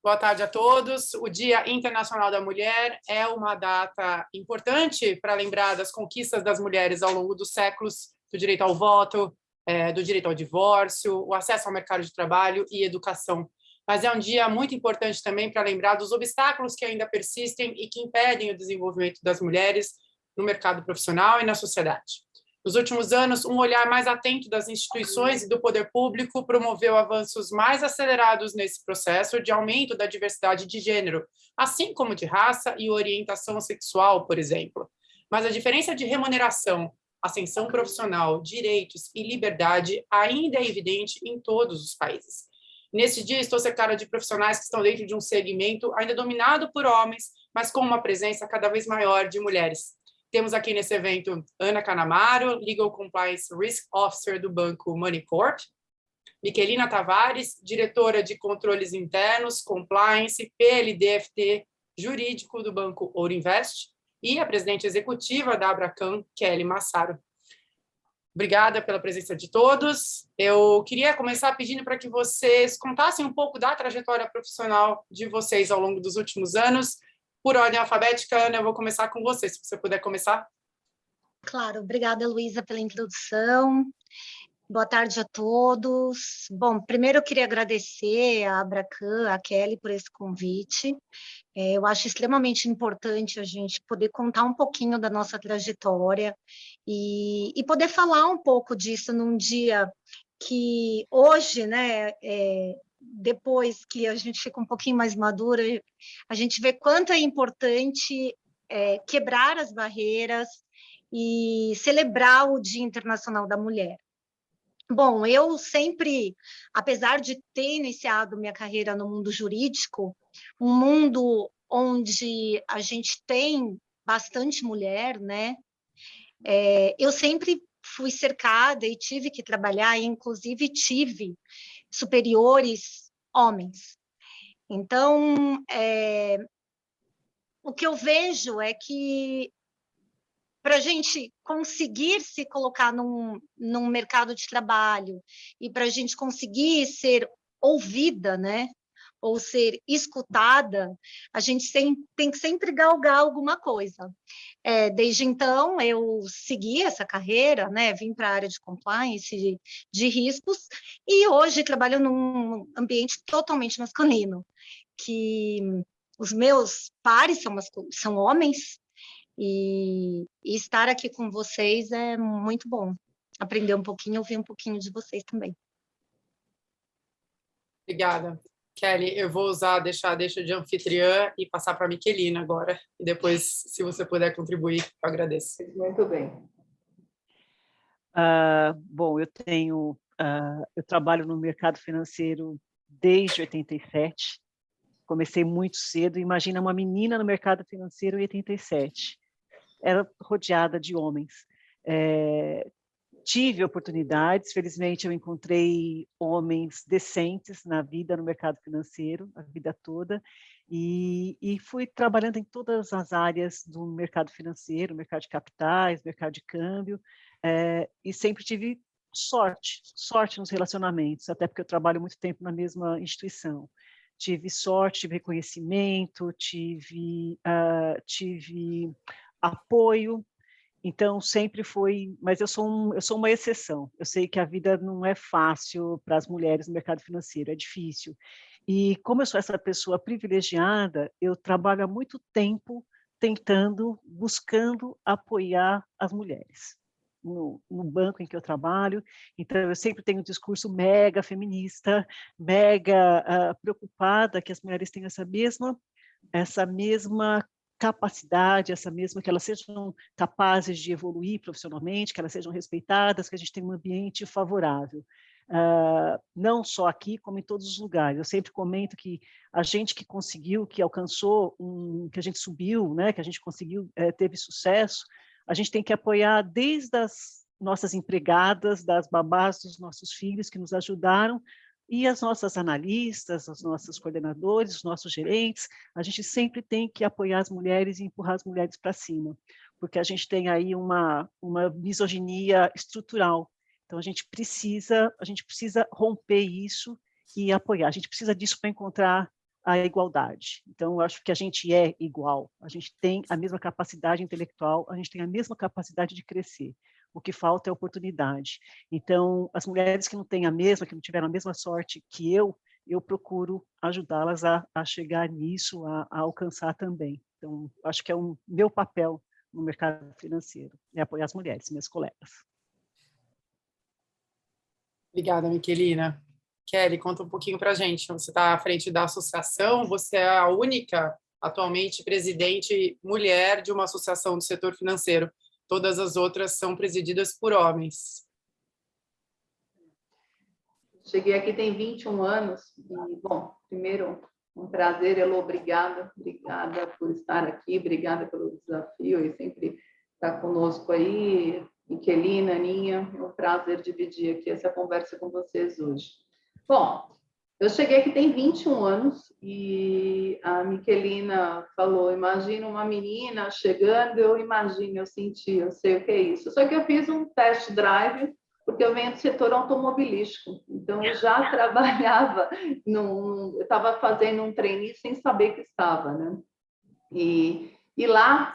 Boa tarde a todos. O Dia Internacional da Mulher é uma data importante para lembrar das conquistas das mulheres ao longo dos séculos, do direito ao voto, do direito ao divórcio, o acesso ao mercado de trabalho e educação. Mas é um dia muito importante também para lembrar dos obstáculos que ainda persistem e que impedem o desenvolvimento das mulheres no mercado profissional e na sociedade. Nos últimos anos, um olhar mais atento das instituições e do poder público promoveu avanços mais acelerados nesse processo de aumento da diversidade de gênero, assim como de raça e orientação sexual, por exemplo. Mas a diferença de remuneração, ascensão profissional, direitos e liberdade ainda é evidente em todos os países. Nesse dia, estou cercada de profissionais que estão dentro de um segmento ainda dominado por homens, mas com uma presença cada vez maior de mulheres. Temos aqui nesse evento Ana Canamaro, Legal Compliance Risk Officer do Banco Money Corp, Miquelina Tavares, diretora de Controles Internos, Compliance, PLDFT Jurídico do Banco Ouro Invest, e a presidente executiva da Abracan, Kelly Massaro. Obrigada pela presença de todos. Eu queria começar pedindo para que vocês contassem um pouco da trajetória profissional de vocês ao longo dos últimos anos. Por ordem alfabética, Ana, eu vou começar com você, se você puder começar. Claro, obrigada, Luísa, pela introdução. Boa tarde a todos. Bom, primeiro eu queria agradecer a Abracan, a Kelly, por esse convite. Eu acho extremamente importante a gente poder contar um pouquinho da nossa trajetória e poder falar um pouco disso num dia que hoje, né, depois que a gente fica um pouquinho mais madura, a gente vê quanto é importante quebrar as barreiras e celebrar o Dia Internacional da Mulher. Bom, eu sempre, apesar de ter iniciado minha carreira no mundo jurídico, um mundo onde a gente tem bastante mulher, né? Eu sempre fui cercada e tive que trabalhar, e inclusive tive superiores homens. Então, o que eu vejo é que para a gente conseguir se colocar num mercado de trabalho e para a gente conseguir ser ouvida, né, ou ser escutada, a gente tem que sempre galgar alguma coisa. Desde então, eu segui essa carreira, né, vim para a área de compliance, de riscos, e hoje trabalho num ambiente totalmente masculino, que os meus pares são homens, e estar aqui com vocês é muito bom. Aprender um pouquinho, ouvir um pouquinho de vocês também. Obrigada. Kelly, eu vou deixa de anfitriã e passar para a Miquelina agora. E depois, se você puder contribuir, eu agradeço. Muito bem. Bom, eu trabalho no mercado financeiro desde 87. Comecei muito cedo. Imagina uma menina no mercado financeiro em 87. Era rodeada de homens. Tive oportunidades, felizmente eu encontrei homens decentes na vida, no mercado financeiro, a vida toda, e fui trabalhando em todas as áreas do mercado financeiro, mercado de capitais, mercado de câmbio, e sempre tive sorte nos relacionamentos, até porque eu trabalho muito tempo na mesma instituição. Tive sorte, tive reconhecimento, tive apoio, então sempre foi, mas eu sou uma exceção. Eu sei que a vida não é fácil para as mulheres no mercado financeiro, é difícil. E como eu sou essa pessoa privilegiada, eu trabalho há muito tempo buscando apoiar as mulheres no banco em que eu trabalho. Então eu sempre tenho um discurso mega feminista, mega preocupada que as mulheres tenham essa mesma capacidade, que elas sejam capazes de evoluir profissionalmente, que elas sejam respeitadas, que a gente tenha um ambiente favorável. Não só aqui, como em todos os lugares. Eu sempre comento que a gente que conseguiu, que alcançou, que a gente subiu, né, que a gente conseguiu, teve sucesso, a gente tem que apoiar desde as nossas empregadas, das babás dos nossos filhos que nos ajudaram, e as nossas analistas, os nossos coordenadores, os nossos gerentes, a gente sempre tem que apoiar as mulheres e empurrar as mulheres para cima, porque a gente tem aí uma misoginia estrutural. Então, a gente precisa romper isso e apoiar. A gente precisa disso para encontrar a igualdade. Então, eu acho que a gente é igual, a gente tem a mesma capacidade intelectual, a gente tem a mesma capacidade de crescer. O que falta é oportunidade. Então, as mulheres que não têm a mesma, que não tiveram a mesma sorte que eu procuro ajudá-las a chegar nisso, a alcançar também. Então, acho que é o meu papel no mercado financeiro, é apoiar as mulheres, minhas colegas. Obrigada, Miquelina. Kelly, conta um pouquinho para a gente. Você está à frente da associação, você é a única, atualmente, presidente mulher de uma associação do setor financeiro. Todas as outras são presididas por homens. Cheguei aqui tem 21 anos e, bom, primeiro, um prazer, Elô, obrigada por estar aqui, obrigada pelo desafio e sempre estar conosco aí, Miquelina, Aninha, é um prazer dividir aqui essa conversa com vocês hoje. Bom, eu cheguei aqui tem 21 anos e a Miquelina falou, imagina uma menina chegando, eu senti, eu sei o que é isso. Só que eu fiz um test drive, porque eu venho do setor automobilístico, então eu já trabalhava, eu estava fazendo um trainee sem saber que estava, né? E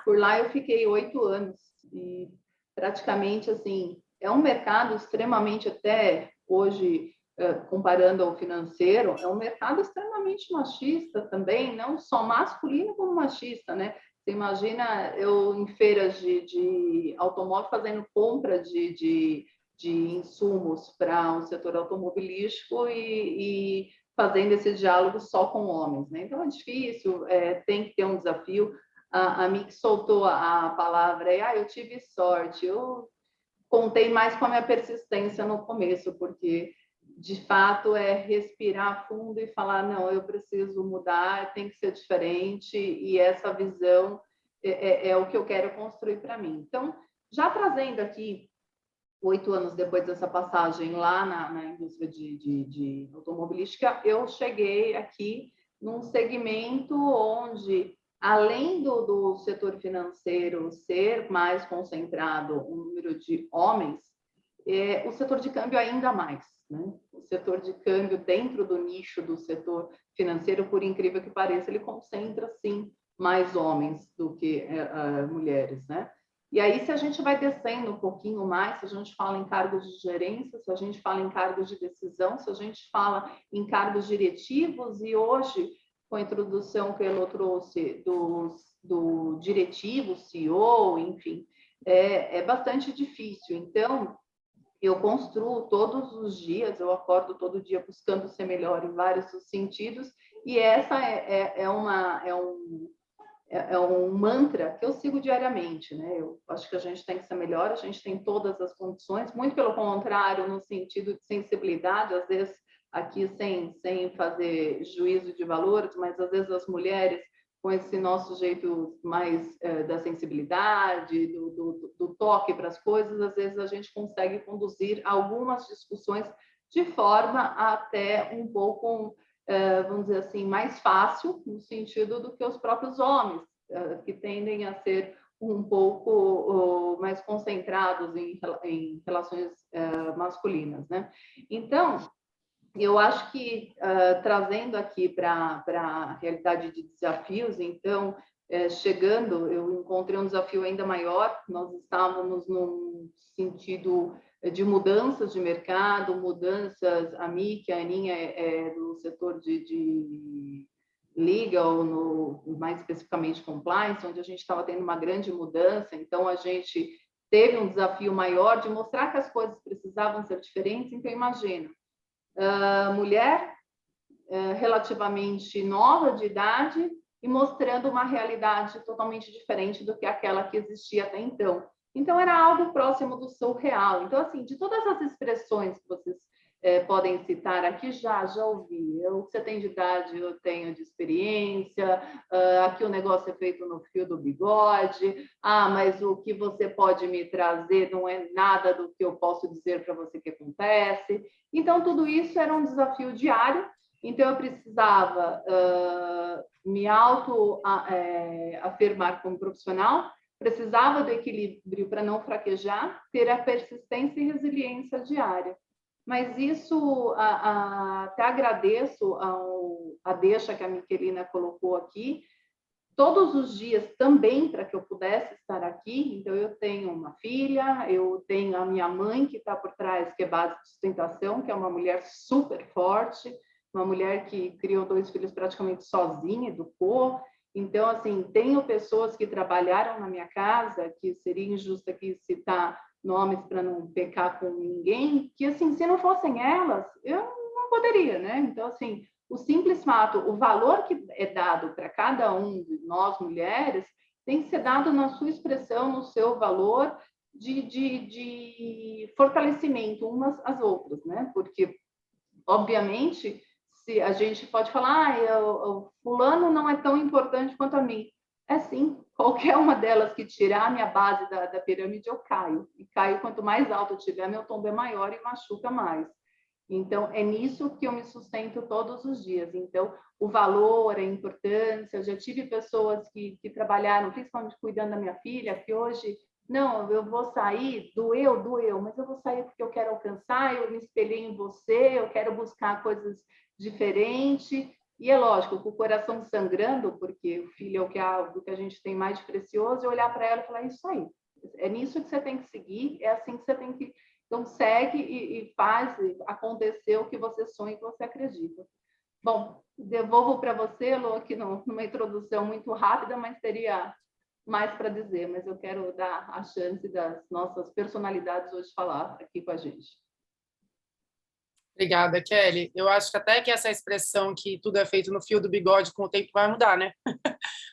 por lá eu fiquei 8 anos, e praticamente, assim, é um mercado extremamente, até hoje, comparando ao financeiro, é um mercado extremamente machista também, não só masculino como machista, né? Você imagina eu em feiras de automóvel fazendo compra de insumos para o setor automobilístico e fazendo esse diálogo só com homens, né? Então é difícil, tem que ter um desafio. A Mick soltou a palavra, eu tive sorte, eu contei mais com a minha persistência no começo, porque de fato é respirar fundo e falar, não, eu preciso mudar, tem que ser diferente, e essa visão é o que eu quero construir para mim. Então, já trazendo aqui 8 anos depois dessa passagem lá na indústria de automobilística, eu cheguei aqui num segmento onde, além do setor financeiro ser mais concentrado, um número de homens, o setor de câmbio ainda mais, né? O setor de câmbio dentro do nicho do setor financeiro, por incrível que pareça, ele concentra, sim, mais homens do que mulheres, né? E aí, se a gente vai descendo um pouquinho mais, se a gente fala em cargos de gerência, se a gente fala em cargos de decisão, se a gente fala em cargos diretivos, e hoje, com a introdução que ele trouxe do diretivo, CEO, enfim, é bastante difícil. Então, eu construo todos os dias, eu acordo todo dia buscando ser melhor em vários sentidos, e essa é um mantra que eu sigo diariamente, né? Eu acho que a gente tem que ser melhor, a gente tem todas as condições, muito pelo contrário, no sentido de sensibilidade, às vezes aqui sem fazer juízo de valores, mas às vezes as mulheres, com esse nosso jeito mais da sensibilidade, do toque para as coisas, às vezes a gente consegue conduzir algumas discussões de forma até um pouco, vamos dizer assim, mais fácil, no sentido do que os próprios homens, que tendem a ser um pouco mais concentrados em relações masculinas, né? Então, eu acho que, trazendo aqui para a realidade de desafios, então, chegando, eu encontrei um desafio ainda maior, nós estávamos num sentido de mudanças de mercado, mudanças, a Mick, a Aninha é do setor de legal, mais especificamente compliance, onde a gente estava tendo uma grande mudança, então a gente teve um desafio maior de mostrar que as coisas precisavam ser diferentes. Então, imagina, mulher relativamente nova de idade e mostrando uma realidade totalmente diferente do que aquela que existia até então. Então, era algo próximo do surreal. Então, assim, de todas as expressões que vocês podem citar aqui, já ouvi. Você tem de idade, eu tenho de experiência, aqui o negócio é feito no fio do bigode, mas o que você pode me trazer não é nada do que eu posso dizer para você que acontece. Então, tudo isso era um desafio diário, então eu precisava me afirmar como profissional, precisava do equilíbrio para não fraquejar, ter a persistência e resiliência diária. Mas isso, até agradeço a deixa que a Miquelina colocou aqui, todos os dias também para que eu pudesse estar aqui. Então, eu tenho uma filha, eu tenho a minha mãe que está por trás, que é base de sustentação, que é uma mulher super forte, uma mulher que criou 2 filhos praticamente sozinha, educou. Então, assim, tenho pessoas que trabalharam na minha casa, que seria injusto aqui citar nomes para não pecar com ninguém, que, assim, se não fossem elas, eu não poderia, né? Então, assim, o simples fato, o valor que é dado para cada um de nós, mulheres, tem que ser dado na sua expressão, no seu valor de fortalecimento umas às outras, né? Porque, obviamente, se a gente pode falar, o fulano não é tão importante quanto a mim. É sim, qualquer uma delas que tirar a minha base da pirâmide, eu caio. E caio, quanto mais alto eu tiver, meu tombo é maior e machuca mais. Então, é nisso que eu me sustento todos os dias. Então, o valor, a importância, eu já tive pessoas que trabalharam, principalmente cuidando da minha filha, que hoje, não, eu vou sair, doeu, mas eu vou sair porque eu quero alcançar, eu me espelhei em você, eu quero buscar coisas diferentes. E é lógico, com o coração sangrando, porque o filho é o que a gente tem mais de precioso, eu olhar para ela e falar, isso aí, é nisso que você tem que seguir, é assim que você tem que... Então, segue e faz acontecer o que você sonha e que você acredita. Bom, devolvo para você, Lô, aqui numa introdução muito rápida, mas teria mais para dizer, mas eu quero dar a chance das nossas personalidades hoje falar aqui com a gente. Obrigada, Kelly. Eu acho que até que essa expressão que tudo é feito no fio do bigode com o tempo vai mudar, né?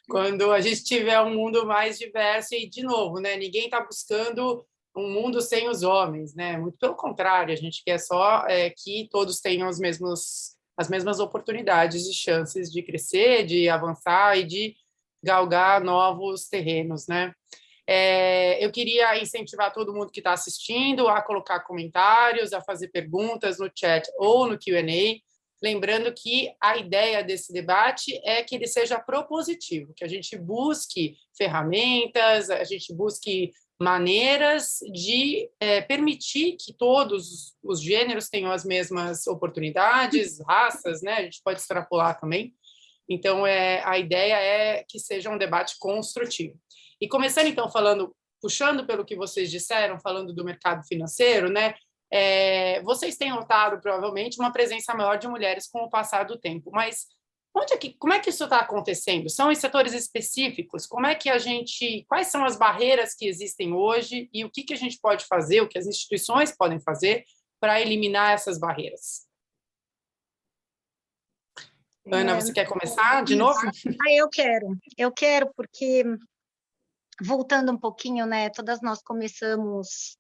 Quando a gente tiver um mundo mais diverso e, de novo, né? Ninguém está buscando um mundo sem os homens, né? Muito pelo contrário, a gente quer só que todos tenham as mesmas oportunidades e chances de crescer, de avançar e de galgar novos terrenos, né? Eu queria incentivar todo mundo que está assistindo a colocar comentários, a fazer perguntas no chat ou no Q&A, lembrando que a ideia desse debate é que ele seja propositivo, que a gente busque ferramentas, a gente busque maneiras de permitir que todos os gêneros tenham as mesmas oportunidades, raças, né? A gente pode extrapolar também. Então, a ideia é que seja um debate construtivo. E começando, então, puxando pelo que vocês disseram, falando do mercado financeiro, né? Vocês têm notado, provavelmente, uma presença maior de mulheres com o passar do tempo, mas como é que isso está acontecendo? São em setores específicos? Quais são as barreiras que existem hoje e o que a gente pode fazer, o que as instituições podem fazer para eliminar essas barreiras? Ana, você quer começar de novo? Eu quero, porque, voltando um pouquinho, né, todas nós começamos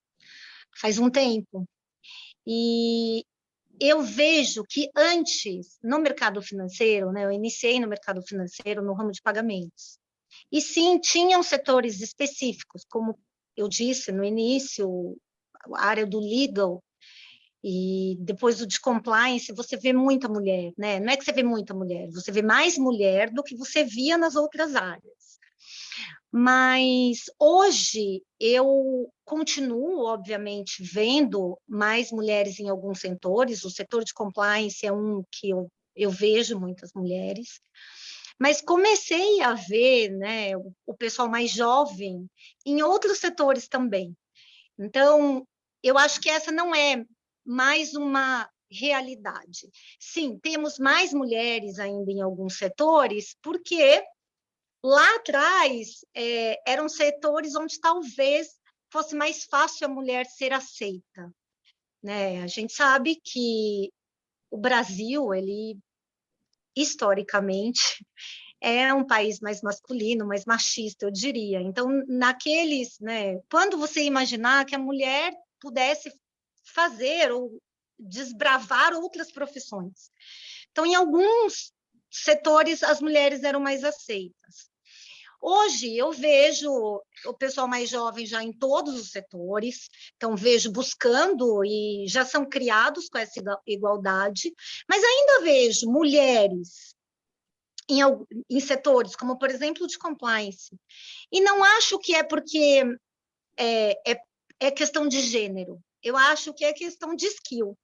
faz um tempo, e eu vejo que antes, no mercado financeiro, né, eu iniciei no mercado financeiro no ramo de pagamentos, e sim, tinham setores específicos, como eu disse no início, a área do legal, e depois o de compliance, você vê muita mulher, né? Não é que você vê muita mulher, você vê mais mulher do que você via nas outras áreas. Mas hoje eu continuo, obviamente, vendo mais mulheres em alguns setores. O setor de compliance é um que eu vejo muitas mulheres, mas comecei a ver, né, o pessoal mais jovem em outros setores também. Então, eu acho que essa não é mais uma realidade. Sim, temos mais mulheres ainda em alguns setores, porque lá atrás eram setores onde talvez fosse mais fácil a mulher ser aceita, né? A gente sabe que o Brasil, ele historicamente é um país mais masculino, mais machista, eu diria. Então, né, quando você imaginar que a mulher pudesse fazer ou desbravar outras profissões. Então, em alguns setores, as mulheres eram mais aceitas. Hoje, eu vejo o pessoal mais jovem já em todos os setores, então vejo buscando e já são criados com essa igualdade, mas ainda vejo mulheres em setores, como, por exemplo, de compliance. E não acho que é porque é questão de gênero, eu acho que é questão de skill.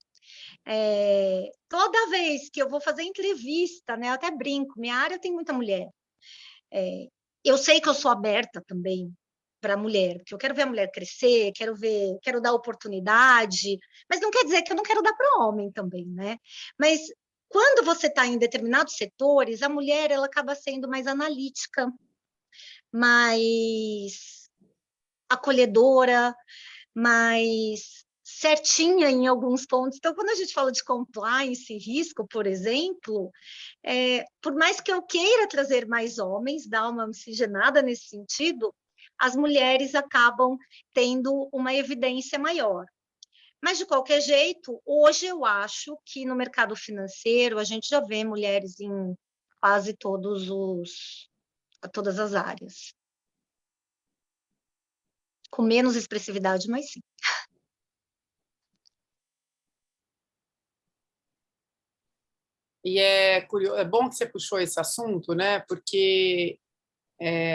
Toda vez que eu vou fazer entrevista, né, eu até brinco, minha área tem muita mulher. Eu sei que eu sou aberta também para a mulher, porque eu quero ver a mulher crescer, quero dar oportunidade, mas não quer dizer que eu não quero dar para o homem também, né? Mas quando você está em determinados setores, a mulher ela acaba sendo mais analítica, mais acolhedora, mais certinha em alguns pontos. Então, quando a gente fala de compliance e risco, por exemplo, por mais que eu queira trazer mais homens, dar uma miscigenada nesse sentido, as mulheres acabam tendo uma evidência maior. Mas, de qualquer jeito, hoje eu acho que no mercado financeiro a gente já vê mulheres em quase todas as áreas. Com menos expressividade, mas sim. E é curioso, é bom que você puxou esse assunto, né? Porque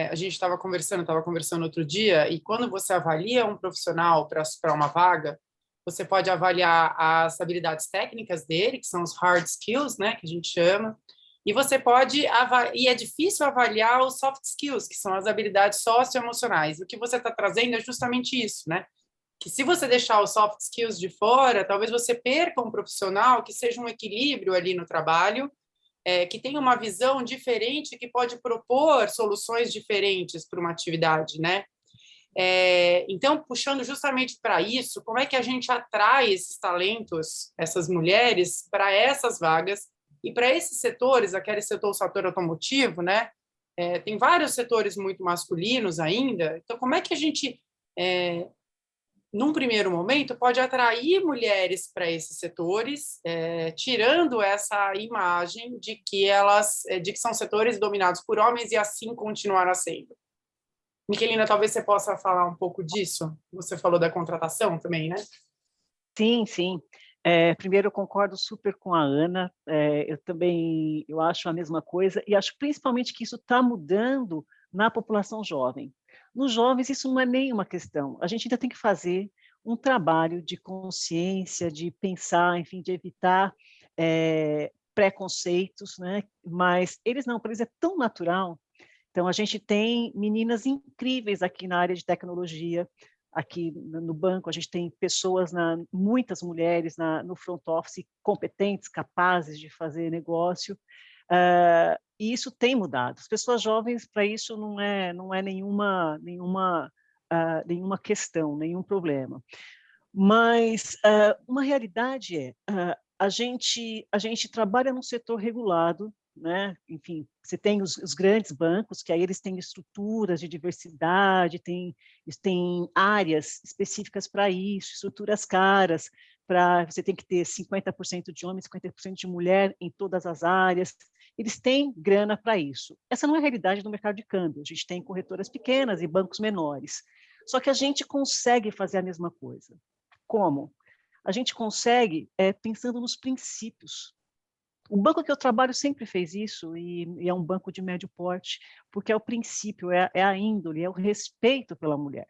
a gente estava conversando outro dia, e quando você avalia um profissional para uma vaga, você pode avaliar as habilidades técnicas dele, que são os hard skills, né, que a gente chama, e você pode e é difícil avaliar os soft skills, que são as habilidades socioemocionais. O que você está trazendo é justamente isso, né? Que se você deixar os soft skills de fora, talvez você perca um profissional que seja um equilíbrio ali no trabalho, que tenha uma visão diferente, que pode propor soluções diferentes para uma atividade, né? Então, puxando justamente para isso, como é que a gente atrai esses talentos, essas mulheres, para essas vagas e para esses setores, aquele setor automotivo, né? Tem vários setores muito masculinos ainda, então como é que a gente num primeiro momento, pode atrair mulheres para esses setores, tirando essa imagem de que são setores dominados por homens e assim continuará sendo. Miquelina, talvez você possa falar um pouco disso. Você falou da contratação também, né? Sim, sim. Primeiro, eu concordo super com a Ana. Eu acho a mesma coisa e acho principalmente que isso está mudando na população jovem. Nos jovens, isso não é nenhuma questão. A gente ainda tem que fazer um trabalho de consciência, de pensar, enfim, de evitar preconceitos, né? Mas para eles é tão natural. Então, a gente tem meninas incríveis aqui na área de tecnologia. Aqui no banco, a gente tem pessoas, muitas mulheres no front office, competentes, capazes de fazer negócio, e isso tem mudado. As pessoas jovens, para isso, não é nenhuma questão, nenhum problema. Mas uma realidade a gente trabalha num setor regulado, né? Enfim, você tem os grandes bancos, que aí eles têm estruturas de diversidade, tem áreas específicas para isso, estruturas caras, você tem que ter 50% de homem, 50% de mulher em todas as áreas. Eles têm grana para isso. Essa não é a realidade do mercado de câmbio. A gente tem corretoras pequenas e bancos menores. Só que a gente consegue fazer a mesma coisa. Como? A gente consegue pensando nos princípios. O banco que eu trabalho sempre fez isso, e é um banco de médio porte, porque é o princípio, é a índole, é o respeito pela mulher.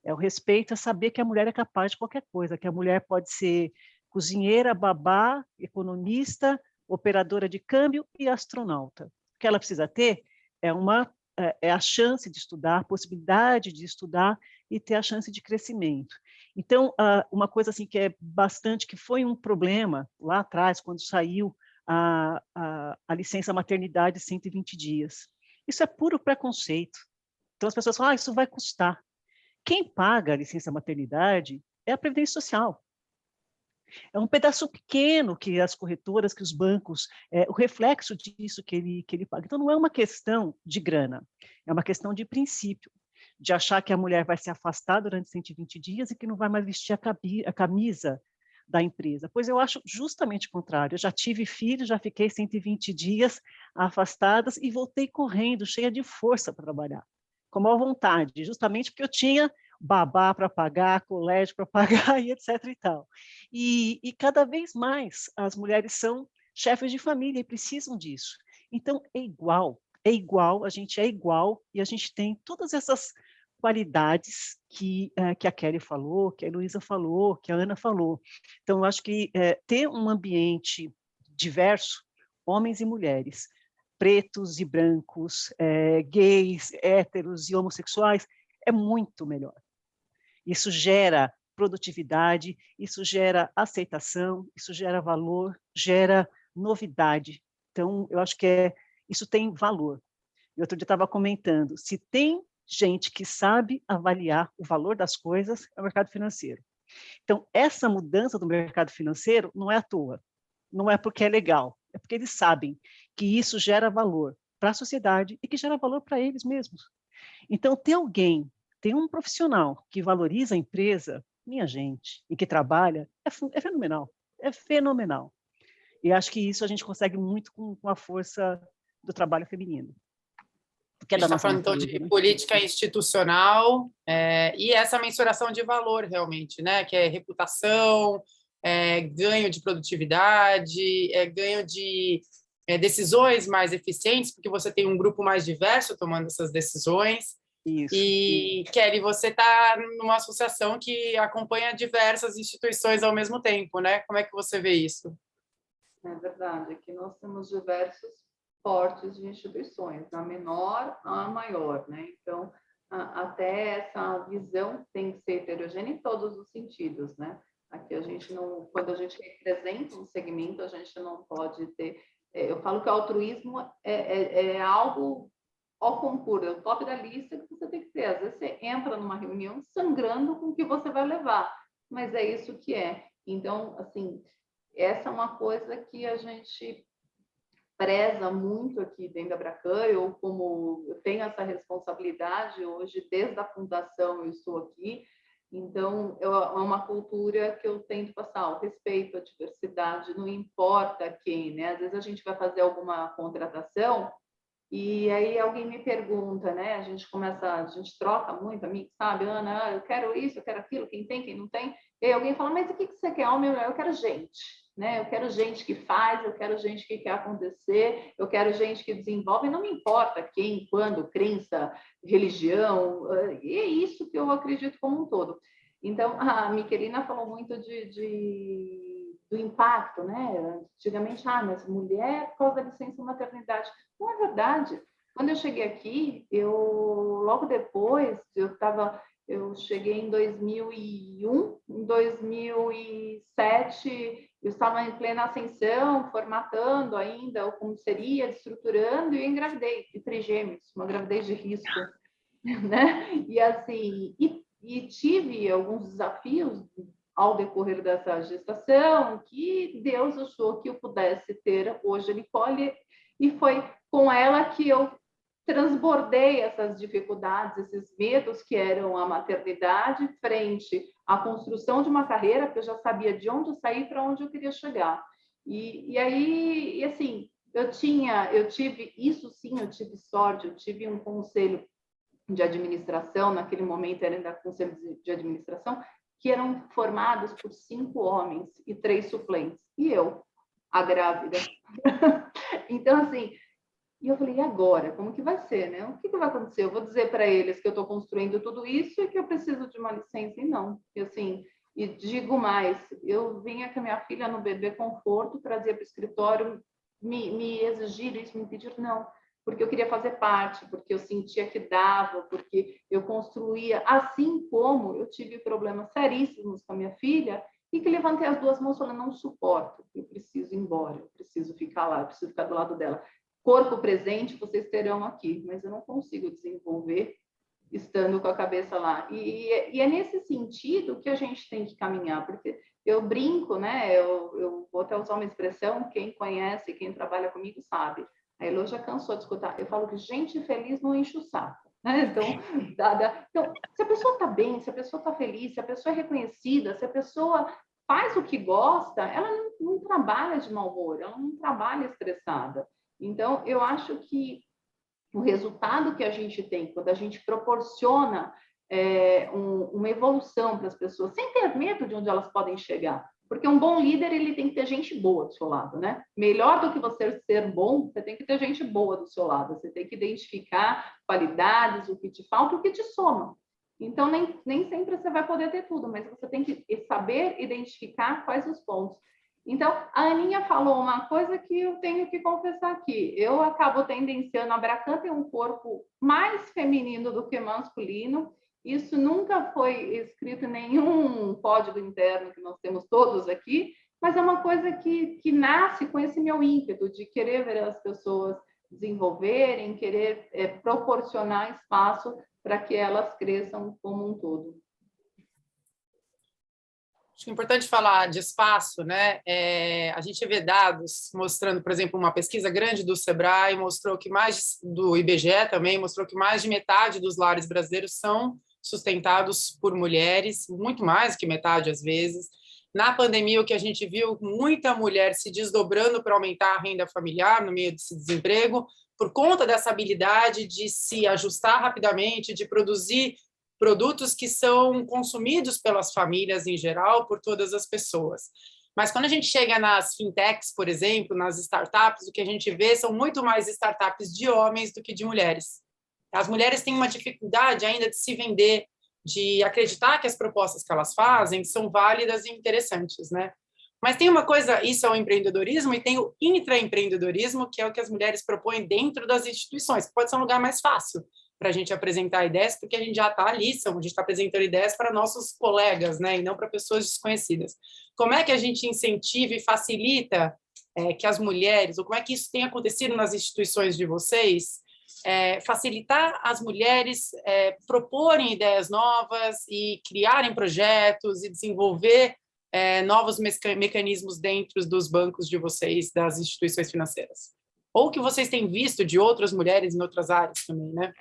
É o respeito a saber que a mulher é capaz de qualquer coisa, que a mulher pode ser cozinheira, babá, economista, operadora de câmbio e astronauta. O que ela precisa ter é a chance de estudar, a possibilidade de estudar e ter a chance de crescimento. Então, uma coisa assim que foi um problema lá atrás, quando saiu a licença maternidade 120 dias. Isso é puro preconceito. Então, as pessoas falam, isso vai custar. Quem paga a licença maternidade é a Previdência Social. É um pedaço pequeno que as corretoras, que os bancos, o reflexo disso que ele paga. Então, não é uma questão de grana, é uma questão de princípio, de achar que a mulher vai se afastar durante 120 dias e que não vai mais vestir a camisa da empresa. Pois eu acho justamente o contrário. Eu já tive filhos, já fiquei 120 dias afastadas e voltei correndo, cheia de força para trabalhar, com maior vontade, justamente porque eu tinha babá para pagar, colégio para pagar e etc. e tal. E cada vez mais as mulheres são chefes de família e precisam disso. Então, é igual, a gente é igual e a gente tem todas essas qualidades que a Kelly falou, que a Heloísa falou, que a Ana falou. Então, eu acho que ter um ambiente diverso, homens e mulheres, pretos e brancos, gays, héteros e homossexuais, é muito melhor. Isso gera produtividade, isso gera aceitação, isso gera valor, gera novidade. Então, eu acho que isso tem valor. E outro dia eu estava comentando, se tem gente que sabe avaliar o valor das coisas, é o mercado financeiro. Então, essa mudança do mercado financeiro não é à toa, não é porque é legal, é porque eles sabem que isso gera valor para a sociedade e que gera valor para eles mesmos. Então, tem um profissional que valoriza a empresa, minha gente, e que trabalha, é fenomenal, é fenomenal. E acho que isso a gente consegue muito com a força do trabalho feminino. A gente está falando, então, de política institucional e essa mensuração de valor, realmente, né? Que é reputação, ganho de produtividade, ganho de decisões mais eficientes, porque você tem um grupo mais diverso tomando essas decisões. Isso. E, Kelly, você está numa associação que acompanha diversas instituições ao mesmo tempo, né? Como é que você vê isso? É verdade, aqui nós temos diversos portes de instituições, da menor à maior, né? Então, até essa visão tem que ser heterogênea em todos os sentidos, né? Aqui a gente não, quando a gente representa um segmento, a gente não pode ter. Eu falo que o altruísmo é algo ao concurso, é o top da lista que você tem que ter. Às vezes você entra numa reunião sangrando com o que você vai levar, mas é isso que é. Então, assim, essa é uma coisa que a gente preza muito aqui dentro da Abracan. Eu tenho essa responsabilidade hoje, desde a fundação eu estou aqui, então é uma cultura que eu tento passar, o respeito à diversidade, não importa quem, né? Às vezes a gente vai fazer alguma contratação e aí alguém me pergunta, né? A gente troca muito, amigo, sabe? Ana, eu quero isso, eu quero aquilo, quem tem, quem não tem. E aí alguém fala, mas o que você quer? Eu quero gente, né? Eu quero gente que faz, eu quero gente que quer acontecer, eu quero gente que desenvolve, não me importa quem, quando, crença, religião, e é isso que eu acredito como um todo. Então, a Miquelina falou muito do impacto, né? Antigamente, mas mulher por causa da licença maternidade. Não é verdade. Quando eu cheguei aqui, logo depois, eu cheguei em 2001, em 2007, eu estava em plena ascensão, formatando ainda como seria, estruturando, e eu engravidei de trigêmeos, uma gravidez de risco, né? E assim, e tive alguns desafios ao decorrer dessa gestação, que Deus achou que eu pudesse ter hoje a Nicole, e foi com ela que eu transbordei essas dificuldades, esses medos que eram a maternidade frente à construção de uma carreira, porque eu já sabia de onde eu saí para onde eu queria chegar. E aí, assim, eu tive isso sim, eu tive sorte, eu tive um conselho de administração, naquele momento era ainda conselho de administração, que eram formados por 5 homens e 3 suplentes, e eu, a grávida. Então, assim, e eu falei, e agora? Como que vai ser, né? O que vai acontecer? Eu vou dizer para eles que eu estou construindo tudo isso e que eu preciso de uma licença, e não. E assim, e digo mais, eu vinha com a minha filha no bebê conforto, trazia para o escritório, me exigir isso, me pedir, não, porque eu queria fazer parte, porque eu sentia que dava, porque eu construía, assim como eu tive problemas seríssimos com a minha filha, e que levantei as 2 mãos e falei, não suporto, eu preciso ir embora, eu preciso ficar lá, eu preciso ficar do lado dela. Corpo presente, vocês terão aqui, mas eu não consigo desenvolver estando com a cabeça lá. E é nesse sentido que a gente tem que caminhar, porque eu brinco, né? Eu vou até usar uma expressão, quem conhece, quem trabalha comigo sabe. A Elo já cansou de escutar. Eu falo que gente feliz não enche o saco. Né? Então, se a pessoa está bem, se a pessoa está feliz, se a pessoa é reconhecida, se a pessoa faz o que gosta, ela não trabalha de mau humor, ela não trabalha estressada. Então, eu acho que o resultado que a gente tem quando a gente proporciona uma evolução para as pessoas, sem ter medo de onde elas podem chegar, porque um bom líder, ele tem que ter gente boa do seu lado, né? Melhor do que você ser bom, você tem que ter gente boa do seu lado, você tem que identificar qualidades, o que te falta, o que te soma. Então, nem sempre você vai poder ter tudo, mas você tem que saber identificar quais os pontos. Então, a Aninha falou uma coisa que eu tenho que confessar aqui. Eu acabo tendenciando, a Bracan tem um corpo mais feminino do que masculino. Isso nunca foi escrito em nenhum código interno que nós temos todos aqui, mas é uma coisa que nasce com esse meu ímpeto de querer ver as pessoas desenvolverem, querer proporcionar espaço para que elas cresçam como um todo. Acho que é importante falar de espaço, né? A gente vê dados mostrando, por exemplo, uma pesquisa grande do Sebrae mostrou que do IBGE também mostrou que mais de metade dos lares brasileiros são sustentados por mulheres, muito mais que metade às vezes. Na pandemia, o que a gente viu, muita mulher se desdobrando para aumentar a renda familiar no meio desse desemprego, por conta dessa habilidade de se ajustar rapidamente, de produzir produtos que são consumidos pelas famílias em geral, por todas as pessoas. Mas quando a gente chega nas fintechs, por exemplo, nas startups, o que a gente vê são muito mais startups de homens do que de mulheres. As mulheres têm uma dificuldade ainda de se vender, de acreditar que as propostas que elas fazem são válidas e interessantes, né? Mas tem uma coisa, isso é o empreendedorismo, e tem o intraempreendedorismo, que é o que as mulheres propõem dentro das instituições, que pode ser um lugar mais fácil para a gente apresentar ideias, porque a gente já está ali, a gente está apresentando ideias para nossos colegas, né, e não para pessoas desconhecidas. Como é que a gente incentiva e facilita que as mulheres, ou como é que isso tem acontecido nas instituições de vocês, facilitar as mulheres proporem ideias novas e criarem projetos e desenvolver novos mecanismos dentro dos bancos de vocês, das instituições financeiras? Ou que vocês têm visto de outras mulheres em outras áreas também, né?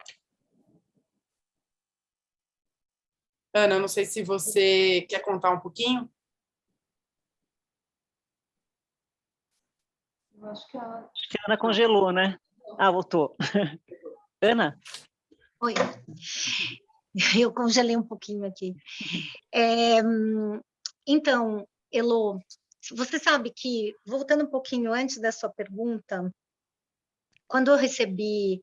Ana, não sei se você quer contar um pouquinho. Eu acho que a Ana congelou, né? Ah, voltou. Ana? Oi. Eu congelei um pouquinho aqui. Então, Elô, você sabe que, voltando um pouquinho antes da sua pergunta, quando eu recebi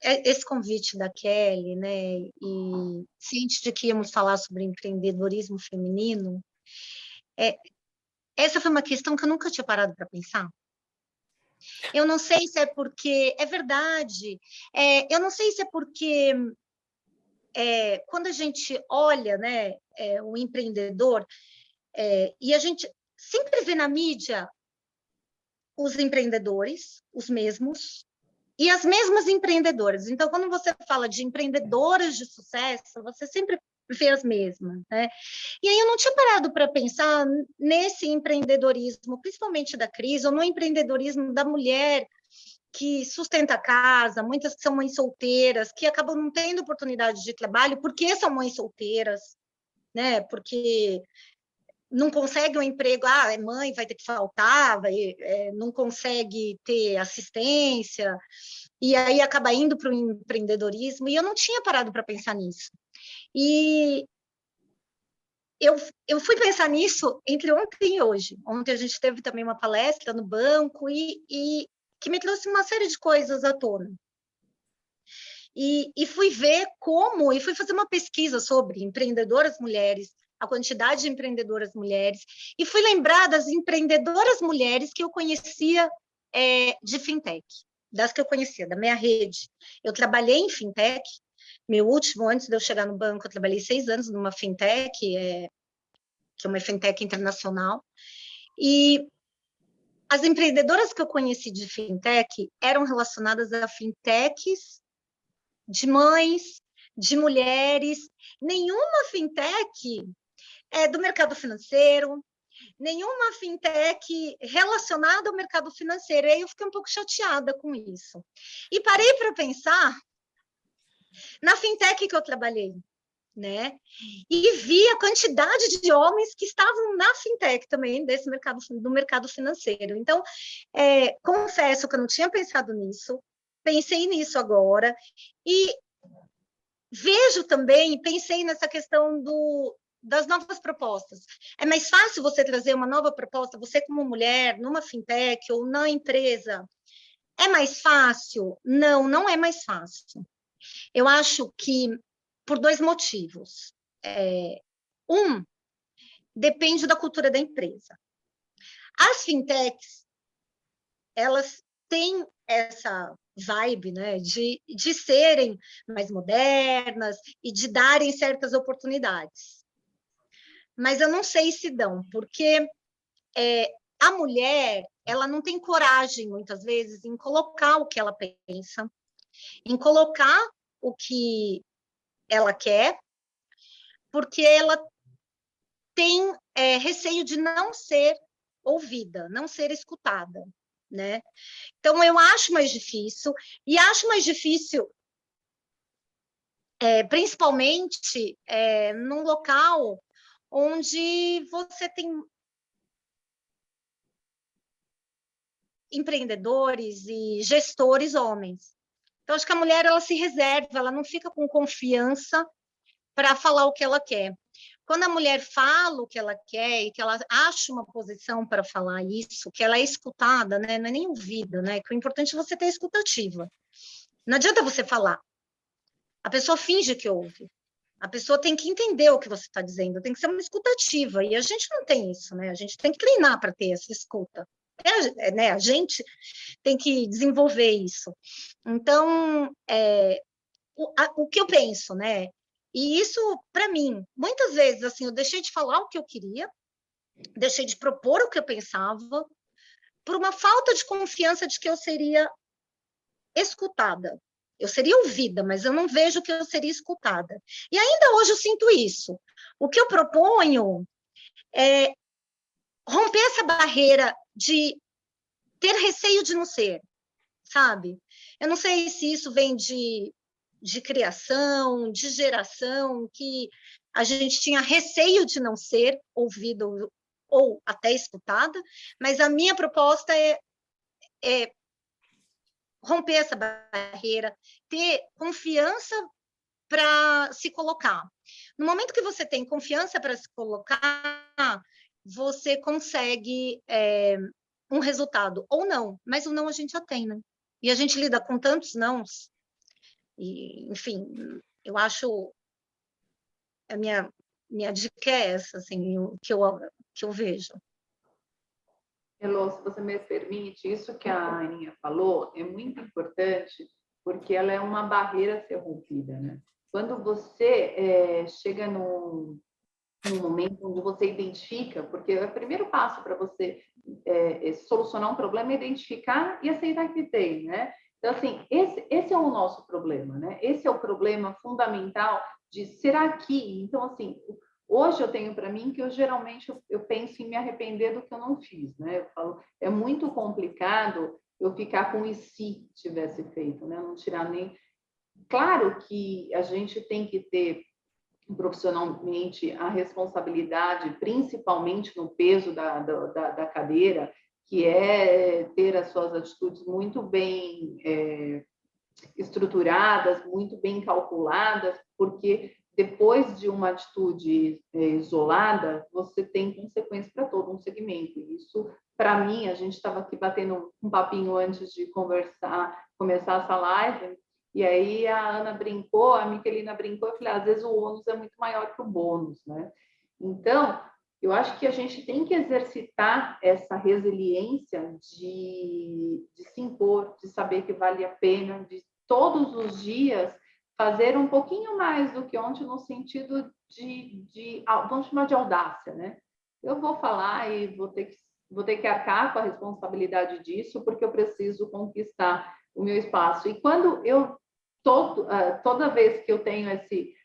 esse convite da Kelly, né, e ciente de que íamos falar sobre empreendedorismo feminino, essa foi uma questão que eu nunca tinha parado para pensar. Eu não sei se é porque é verdade, eu não sei se é porque quando a gente olha, né, o empreendedor, e a gente sempre vê na mídia os empreendedores, os mesmos, e as mesmas empreendedoras. Então, quando você fala de empreendedoras de sucesso, você sempre vê as mesmas, né? E aí eu não tinha parado para pensar nesse empreendedorismo, principalmente da crise, ou no empreendedorismo da mulher que sustenta a casa, muitas que são mães solteiras, que acabam não tendo oportunidade de trabalho porque são mães solteiras, né? Porque não consegue um emprego, é mãe, vai ter que faltar, não consegue ter assistência, e aí acaba indo para o empreendedorismo, e eu não tinha parado para pensar nisso. E eu fui pensar nisso entre ontem e hoje. Ontem a gente teve também uma palestra no banco, e que me trouxe uma série de coisas à tona. E fui ver e fui fazer uma pesquisa sobre empreendedoras mulheres, a quantidade de empreendedoras mulheres, e fui lembrar das empreendedoras mulheres que eu conhecia de fintech, das que eu conhecia, da minha rede. Eu trabalhei em fintech, meu último, antes de eu chegar no banco, eu trabalhei 6 anos numa fintech, que é uma fintech internacional, e as empreendedoras que eu conheci de fintech eram relacionadas a fintechs de mães, de mulheres, nenhuma fintech do mercado financeiro, nenhuma fintech relacionada ao mercado financeiro. E aí eu fiquei um pouco chateada com isso. E parei para pensar na fintech que eu trabalhei, né? E vi a quantidade de homens que estavam na fintech também, do mercado financeiro. Então, confesso que eu não tinha pensado nisso, pensei nisso agora, e vejo também, pensei nessa questão das novas propostas. É mais fácil você trazer uma nova proposta, você como mulher, numa fintech ou na empresa, é mais fácil? Não, não é mais fácil. Eu acho que por 2 motivos. Um, depende da cultura da empresa. As fintechs, elas têm essa vibe, né, de serem mais modernas e de darem certas oportunidades. Mas eu não sei se dão, porque a mulher, ela não tem coragem, muitas vezes, em colocar o que ela pensa, em colocar o que ela quer, porque ela tem receio de não ser ouvida, não ser escutada, né? Então, eu acho mais difícil, e acho mais difícil, principalmente, num local onde você tem empreendedores e gestores homens. Então, acho que a mulher, ela se reserva, ela não fica com confiança para falar o que ela quer. Quando a mulher fala o que ela quer e que ela acha uma posição para falar isso, que ela é escutada, né? Não é nem ouvida, né? Que o importante é você ter escutativa. Não adianta você falar. A pessoa finge que ouve. A pessoa tem que entender o que você está dizendo, tem que ser uma escutativa. E a gente não tem isso, né? A gente tem que treinar para ter essa escuta. Né? A gente tem que desenvolver isso. Então, o que eu penso, né? E isso, para mim, muitas vezes, assim, eu deixei de falar o que eu queria, deixei de propor o que eu pensava, por uma falta de confiança de que eu seria escutada. Eu seria ouvida, mas eu não vejo que eu seria escutada. E ainda hoje eu sinto isso. O que eu proponho é romper essa barreira de ter receio de não ser, sabe? Eu não sei se isso vem de criação, de geração, que a gente tinha receio de não ser ouvido ou até escutada, mas a minha proposta é romper essa barreira, ter confiança para se colocar. No momento que você tem confiança para se colocar, você consegue um resultado, ou não, mas o não a gente já tem, né? E a gente lida com tantos nãos, e, enfim, eu acho, a minha dica é essa, assim, o que eu vejo. Elô, se você me permite, isso que a Aninha falou é muito importante, porque ela é uma barreira a ser rompida, né? Quando você chega num momento onde você identifica, porque o primeiro passo para você solucionar um problema é identificar e aceitar que tem, né? Então, assim, esse é o nosso problema, né? Esse é o problema fundamental de será que... Então, assim, hoje eu tenho para mim que eu geralmente eu penso em me arrepender do que eu não fiz, né? Eu falo, é muito complicado eu ficar com e se tivesse feito, né? Não tirar nem... Claro que a gente tem que ter profissionalmente a responsabilidade, principalmente no peso da cadeira, que é ter as suas atitudes muito bem estruturadas, muito bem calculadas, porque depois de uma atitude isolada, você tem consequências para todo um segmento. Isso, para mim, a gente estava aqui batendo um papinho antes de começar essa live, e aí a Ana brincou, a Miquelina brincou, eu falei, às vezes o ônus é muito maior que o bônus, né? Então, eu acho que a gente tem que exercitar essa resiliência de se impor, de saber que vale a pena, de todos os dias fazer um pouquinho mais do que ontem no sentido vamos chamar de audácia, né? Eu vou falar e vou ter que arcar com a responsabilidade disso, porque eu preciso conquistar o meu espaço. E quando eu toda vez que eu tenho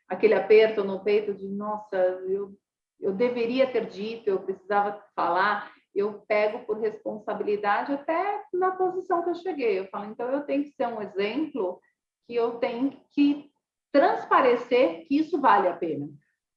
aquele aperto no peito de nossa, eu deveria ter dito, eu precisava falar, eu pego por responsabilidade até na posição que eu cheguei. Eu falo, então eu tenho que ser um exemplo, que eu tenho que transparecer que isso vale a pena.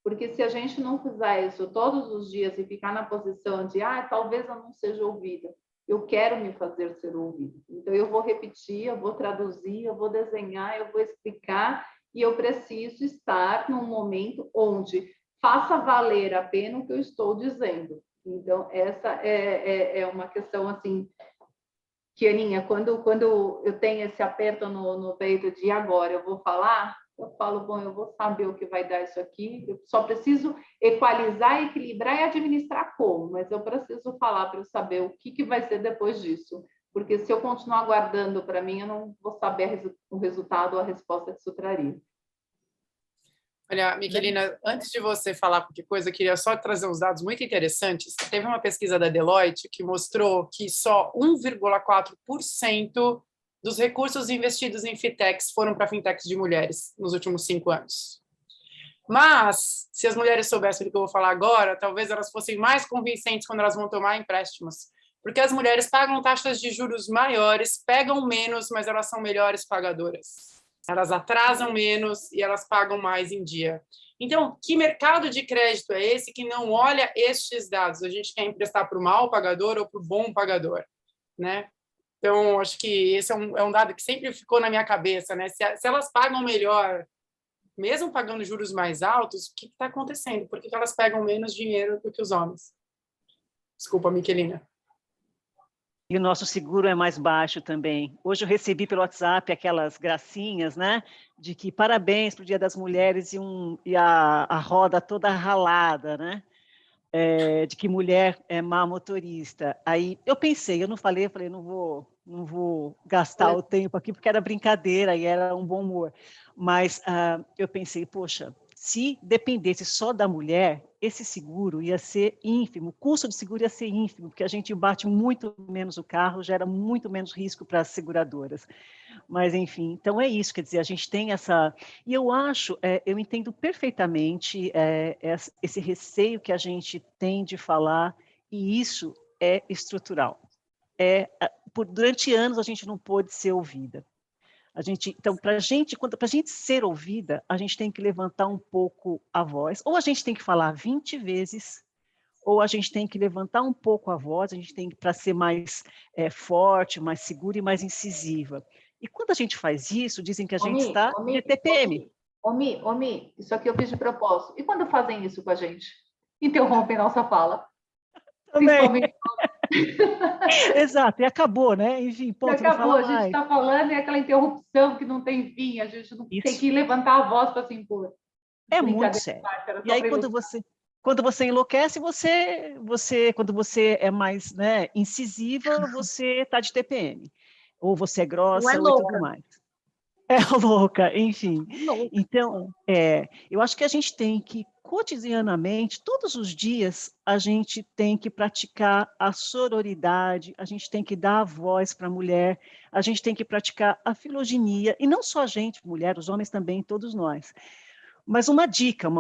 Porque se a gente não fizer isso todos os dias e ficar na posição de talvez eu não seja ouvida, eu quero me fazer ser ouvida. Então, eu vou repetir, eu vou traduzir, eu vou desenhar, eu vou explicar, e eu preciso estar num momento onde faça valer a pena o que eu estou dizendo. Então, essa é uma questão, assim, Aninha, quando eu tenho esse aperto no peito de agora eu vou falar, eu falo, bom, eu vou saber o que vai dar isso aqui, eu só preciso equalizar, equilibrar e administrar como, mas eu preciso falar para eu saber o que vai ser depois disso, porque se eu continuar guardando para mim, eu não vou saber o resultado ou a resposta que isso traria. Olha, Miquelina, antes de você falar qualquer coisa, eu queria só trazer uns dados muito interessantes. Teve uma pesquisa da Deloitte que mostrou que só 1,4% dos recursos investidos em fintechs foram para fintechs de mulheres nos últimos 5 anos. Mas, se as mulheres soubessem do que eu vou falar agora, talvez elas fossem mais convincentes quando elas vão tomar empréstimos. Porque as mulheres pagam taxas de juros maiores, pegam menos, mas elas são melhores pagadoras. Elas atrasam menos e elas pagam mais em dia. Então, que mercado de crédito é esse que não olha estes dados? A gente quer emprestar para o mal pagador ou para o bom pagador, né? Então, acho que esse é um dado que sempre ficou na minha cabeça, né? Se elas pagam melhor, mesmo pagando juros mais altos, o que está acontecendo? Por que elas pegam menos dinheiro do que os homens? Desculpa, Miquelina. E o nosso seguro é mais baixo também. Hoje eu recebi pelo WhatsApp aquelas gracinhas, né? De que parabéns para o Dia das Mulheres e a roda toda ralada, né? De que mulher é má motorista. Aí eu pensei, eu falei, não vou gastar o tempo aqui, porque era brincadeira e era um bom humor. Mas eu pensei, poxa, se dependesse só da mulher, esse seguro ia ser ínfimo, o custo de seguro ia ser ínfimo, porque a gente bate muito menos o carro, gera muito menos risco para as seguradoras. Mas, enfim, então é isso, quer dizer, a gente tem essa... E eu acho, eu entendo perfeitamente esse receio que a gente tem de falar, e isso é estrutural. Durante anos a gente não pôde ser ouvida. Então, para a gente ser ouvida, a gente tem que levantar um pouco a voz, ou a gente tem que falar 20 vezes, ou a gente tem que levantar um pouco a voz, a gente tem para ser mais forte, mais segura e mais incisiva. E quando a gente faz isso, dizem que a gente está de TPM. Omi, isso aqui eu fiz de propósito. E quando fazem isso com a gente? Interrompem nossa fala. Também. Exato, e acabou, né? Enfim, ponto, acabou, não fala a gente está falando e aquela interrupção que não tem fim, a gente não tem que levantar a voz para se impor. É muito sério. E aí, quando você enlouquece, quando você é mais, né, incisiva, você está de TPM. Ou você é grossa, ou tudo mais. É louca, enfim. Então, eu acho que a gente tem que, cotidianamente, todos os dias, a gente tem que praticar a sororidade, a gente tem que dar a voz para a mulher, a gente tem que praticar a filoginia, e não só a gente, mulher, os homens também, todos nós. Mas uma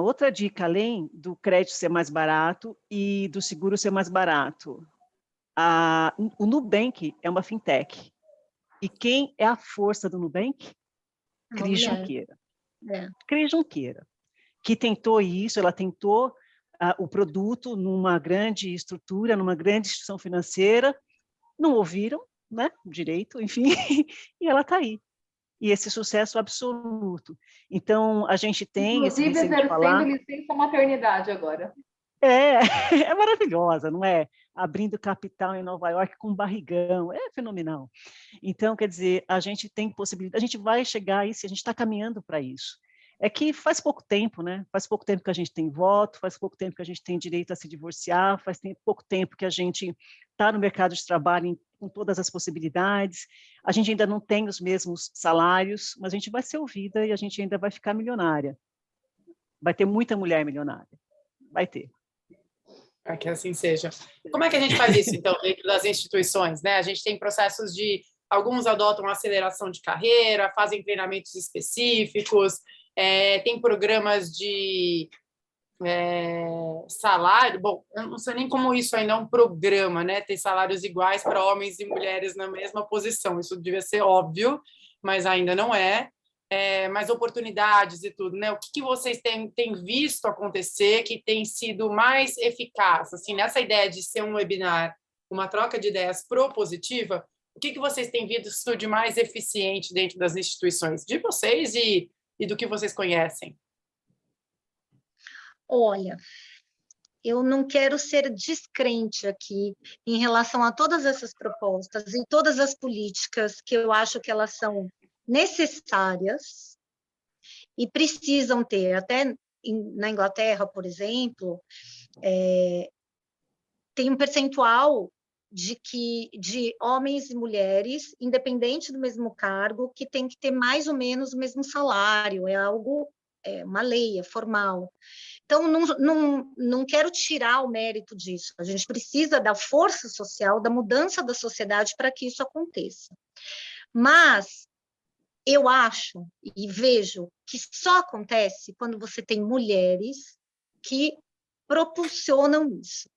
outra dica, além do crédito ser mais barato e do seguro ser mais barato, o Nubank é uma fintech. E quem é a força do Nubank? Cris Junqueira. Cris Junqueira, que tentou isso, ela tentou o produto numa grande estrutura, numa grande instituição financeira, não ouviram, né, direito, enfim, e ela está aí. E esse sucesso absoluto. Então, a gente tem esse receio de falar... Inclusive, exercendo licença maternidade agora. É maravilhosa, não é? Abrindo capital em Nova York com barrigão, é fenomenal. Então, quer dizer, a gente tem possibilidade, a gente vai chegar a isso, a gente está caminhando para isso. É que faz pouco tempo, né? Faz pouco tempo que a gente tem voto, faz pouco tempo que a gente tem direito a se divorciar, pouco tempo que a gente está no mercado de trabalho com todas as possibilidades, a gente ainda não tem os mesmos salários, mas a gente vai ser ouvida e a gente ainda vai ficar milionária. Vai ter muita mulher milionária. Vai ter. Para que assim seja. Como é que a gente faz isso, então, dentro das instituições, né? A gente tem processos alguns adotam aceleração de carreira, fazem treinamentos específicos, tem programas de salário. Bom, eu não sei nem como isso ainda é um programa, né? Ter salários iguais para homens e mulheres na mesma posição. Isso devia ser óbvio, mas ainda não é. Mais oportunidades e tudo, né? O que vocês têm visto acontecer que tem sido mais eficaz, assim, nessa ideia de ser um webinar, uma troca de ideias propositiva, o que vocês têm visto de mais eficiente dentro das instituições, de vocês e do que vocês conhecem? Olha, eu não quero ser descrente aqui em relação a todas essas propostas e todas as políticas que eu acho que elas são necessárias e precisam ter. Até na Inglaterra, por exemplo, tem um percentual de homens e mulheres, independente do mesmo cargo, que tem que ter mais ou menos o mesmo salário, é uma lei, é formal. Então, não quero tirar o mérito disso, a gente precisa da força social, da mudança da sociedade para que isso aconteça. Mas eu acho e vejo que só acontece quando você tem mulheres que propulsionam isso.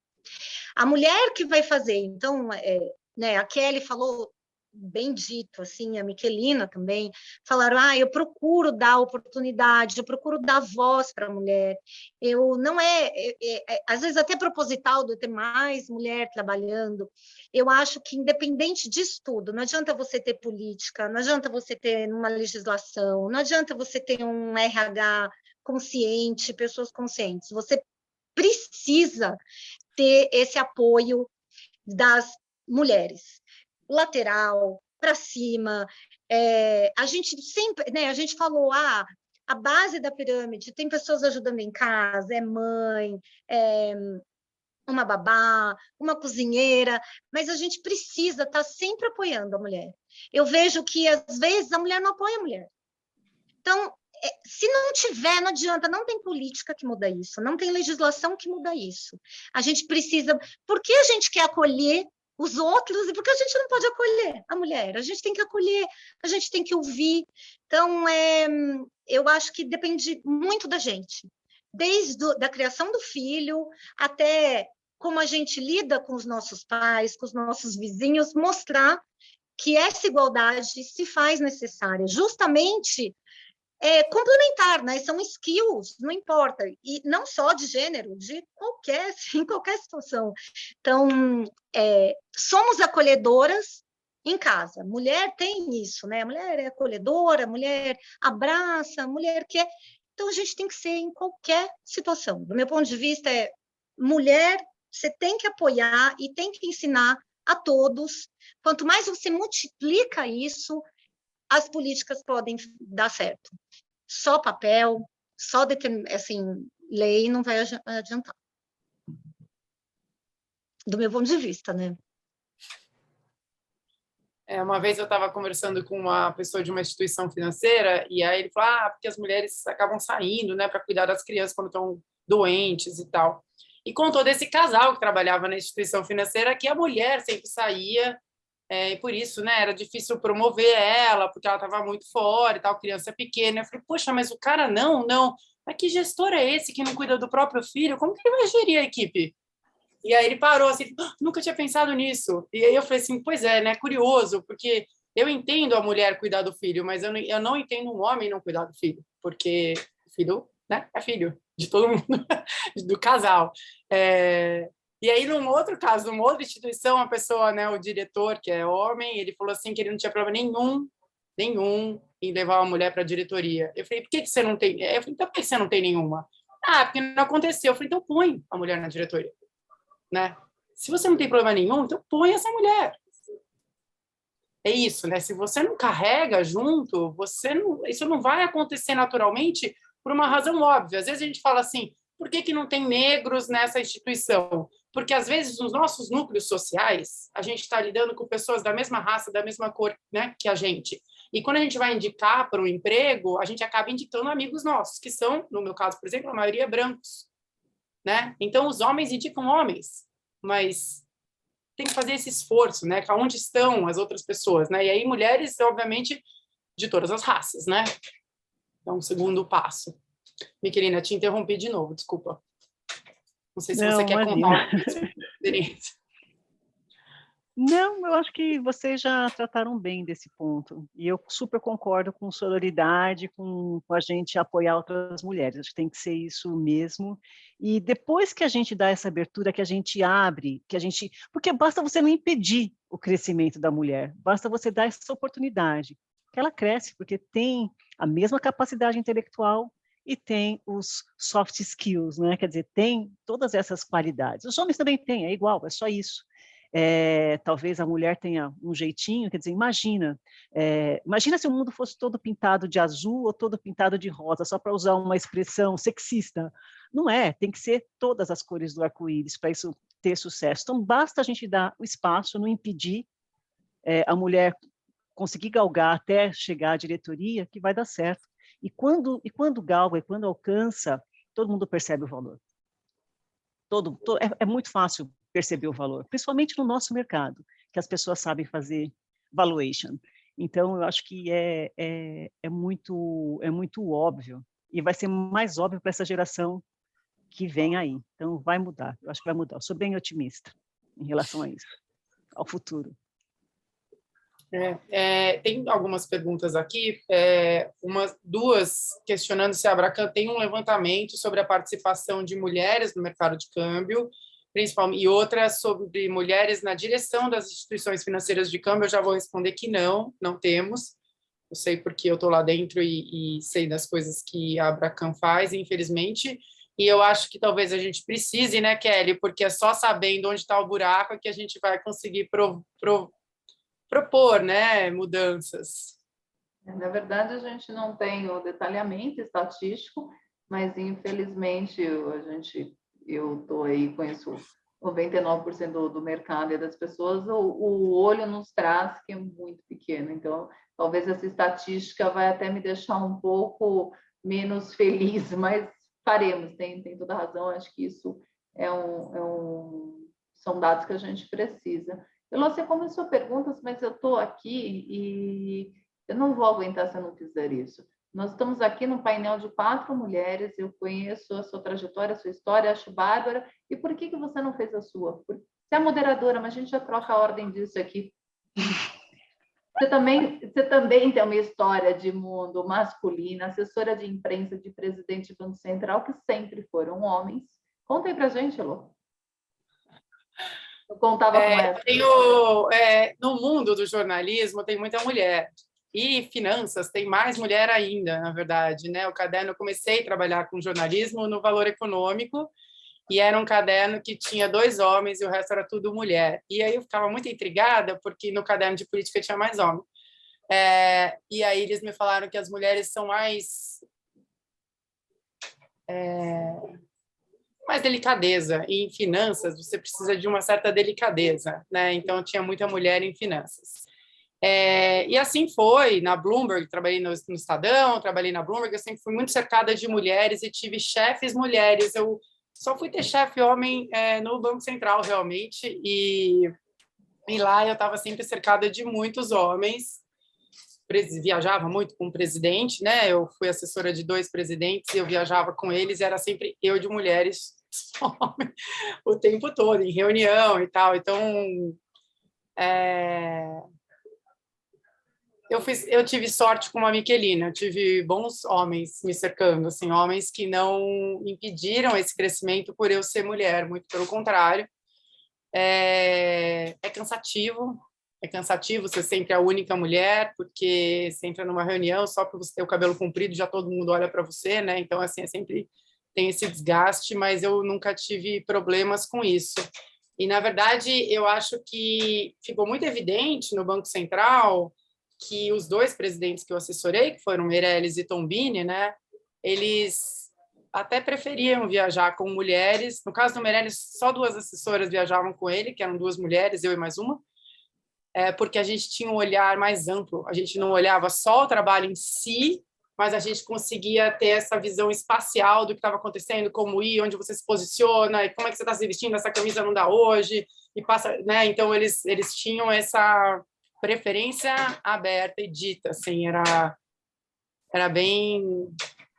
A mulher que vai fazer, então, né, a Kelly falou bem dito, assim, a Miquelina também, falaram, eu procuro dar oportunidade, eu procuro dar voz para a mulher, eu não às vezes até proposital de ter mais mulher trabalhando, eu acho que independente disso tudo, não adianta você ter política, não adianta você ter uma legislação, não adianta você ter um RH consciente, pessoas conscientes, você precisa ter esse apoio das mulheres, lateral, para cima. A gente sempre, né, a gente falou, a base da pirâmide, tem pessoas ajudando em casa, é mãe, uma babá, uma cozinheira, mas a gente precisa estar sempre apoiando a mulher. Eu vejo que, às vezes, a mulher não apoia a mulher. Então, se não tiver, não adianta, não tem política que muda isso, não tem legislação que muda isso. A gente precisa... Por que a gente quer acolher os outros e por que a gente não pode acolher a mulher? A gente tem que acolher, a gente tem que ouvir. Então, eu acho que depende muito da gente, desde da criação do filho até como a gente lida com os nossos pais, com os nossos vizinhos, mostrar que essa igualdade se faz necessária, justamente... complementar, né? São skills, não importa, e não só de gênero, em qualquer situação. Então, somos acolhedoras em casa. Mulher tem isso, né? A mulher é acolhedora, a mulher abraça, a mulher quer. Então, a gente tem que ser em qualquer situação. Do meu ponto de vista, mulher, você tem que apoiar e tem que ensinar a todos. Quanto mais você multiplica isso, as políticas podem dar certo. Só papel, só lei não vai adiantar. Do meu ponto de vista, né? Uma vez eu estava conversando com uma pessoa de uma instituição financeira e aí ele falou, porque as mulheres acabam saindo, né, para cuidar das crianças quando estão doentes e tal. E contou desse casal que trabalhava na instituição financeira que a mulher sempre saía, e por isso, né, era difícil promover ela, porque ela estava muito fora e tal, criança pequena. Eu falei, poxa, mas o cara não. Mas que gestor é esse que não cuida do próprio filho? Como que ele vai gerir a equipe? E aí ele parou assim, nunca tinha pensado nisso. E aí eu falei assim, pois é, né, curioso, porque eu entendo a mulher cuidar do filho, mas eu não entendo um homem não cuidar do filho, porque filho, né, é filho de todo mundo, do casal. E aí, num outro caso, numa outra instituição, a pessoa, né, o diretor, que é homem, ele falou assim que ele não tinha problema nenhum em levar uma mulher para a diretoria. Eu falei, por que você não tem? Eu falei, então por que você não tem nenhuma? Porque não aconteceu. Eu falei, então põe a mulher na diretoria. Né? Se você não tem problema nenhum, então põe essa mulher. É isso, né? Se você não carrega junto, isso não vai acontecer naturalmente por uma razão óbvia. Às vezes a gente fala assim, por que não tem negros nessa instituição? Porque, às vezes, nos nossos núcleos sociais, a gente está lidando com pessoas da mesma raça, da mesma cor, né, que a gente. E quando a gente vai indicar para um emprego, a gente acaba indicando amigos nossos, que são, no meu caso, por exemplo, a maioria brancos. Né? Então, os homens indicam homens, mas tem que fazer esse esforço, né? Onde estão as outras pessoas, né? E aí, mulheres, obviamente, de todas as raças, né? Então, segundo passo. Miquelina, te interrompi de novo, desculpa. Não sei se você quer contar a sua experiência. Não, eu acho que vocês já trataram bem desse ponto. E eu super concordo com sororidade, com a gente apoiar outras mulheres. Acho que tem que ser isso mesmo. E depois que a gente dá essa abertura, que a gente abre, porque basta você não impedir o crescimento da mulher, basta você dar essa oportunidade, que ela cresce, porque tem a mesma capacidade intelectual e tem os soft skills, né? Quer dizer, tem todas essas qualidades. Os homens também têm, é igual, é só isso. Talvez a mulher tenha um jeitinho, quer dizer, imagina se o mundo fosse todo pintado de azul ou todo pintado de rosa, só para usar uma expressão sexista. Não é, tem que ser todas as cores do arco-íris para isso ter sucesso. Então, basta a gente dar o espaço, não impedir a mulher conseguir galgar até chegar à diretoria, que vai dar certo. E quando galga, e quando alcança, todo mundo percebe o valor. É muito fácil perceber o valor, principalmente no nosso mercado, que as pessoas sabem fazer valuation. Então, eu acho que é muito óbvio, e vai ser mais óbvio para essa geração que vem aí. Então, vai mudar, eu acho que vai mudar. Eu sou bem otimista em relação a isso, ao futuro. Tem algumas perguntas aqui, duas questionando se a Abracan tem um levantamento sobre a participação de mulheres no mercado de câmbio, principalmente, e outra sobre mulheres na direção das instituições financeiras de câmbio. Eu já vou responder que não temos. Eu sei porque eu estou lá dentro e sei das coisas que a Abracan faz, infelizmente, e eu acho que talvez a gente precise, né, Kelly, porque é só sabendo onde está o buraco que a gente vai conseguir propor, né, mudanças. Na verdade, a gente não tem o detalhamento estatístico, mas infelizmente eu estou aí, conheço 99% do mercado e das pessoas, o olho nos traz que é muito pequeno. Então, talvez essa estatística vai até me deixar um pouco menos feliz, mas faremos, tem toda a razão. Acho que isso são dados que a gente precisa. Elô, você começou perguntas, mas eu estou aqui e eu não vou aguentar se eu não fizer isso. Nós estamos aqui no painel de 4 mulheres, eu conheço a sua trajetória, a sua história, acho bárbara. E por que você não fez a sua? Você é moderadora, mas a gente já troca a ordem disso aqui. Você também tem uma história de mundo masculino, assessora de imprensa de presidente do Banco Central, que sempre foram homens. Conta aí pra gente, Elô. Eu contava com essa. No mundo do jornalismo tem muita mulher. E finanças tem mais mulher ainda, na verdade, né? O caderno, eu comecei a trabalhar com jornalismo no Valor Econômico, e era um caderno que tinha 2 homens e o resto era tudo mulher. E aí eu ficava muito intrigada, porque no caderno de política tinha mais homem. E aí eles me falaram que as mulheres são mais delicadeza, e em finanças você precisa de uma certa delicadeza, né? Então tinha muita mulher em finanças. E assim foi, na Bloomberg, trabalhei no Estadão, trabalhei na Bloomberg, eu sempre fui muito cercada de mulheres e tive chefes mulheres. Eu só fui ter chefe homem no Banco Central, realmente, e lá eu estava sempre cercada de muitos homens. Viajava muito com o presidente, né? Eu fui assessora de 2 presidentes e eu viajava com eles, e era sempre eu de mulheres o tempo todo, em reunião e tal. Então, eu tive sorte com a Miquelina, eu tive bons homens me cercando, assim, homens que não impediram esse crescimento por eu ser mulher, muito pelo contrário. É cansativo ser sempre a única mulher, porque você entra numa reunião, só por você ter o cabelo comprido, já todo mundo olha para você, né? Então, assim, sempre tem esse desgaste, mas eu nunca tive problemas com isso. E, na verdade, eu acho que ficou muito evidente no Banco Central que os 2 presidentes que eu assessorei, que foram Meirelles e Tombini, né? Eles até preferiam viajar com mulheres. No caso do Meirelles, só 2 assessoras viajavam com ele, que eram 2 mulheres, eu e mais uma, porque a gente tinha um olhar mais amplo. A gente não olhava só o trabalho em si, mas a gente conseguia ter essa visão espacial do que estava acontecendo, como ir, onde você se posiciona, e como é que você está se vestindo, essa camisa não dá hoje, e passa, né? Então, eles tinham essa preferência aberta e dita, assim, era bem,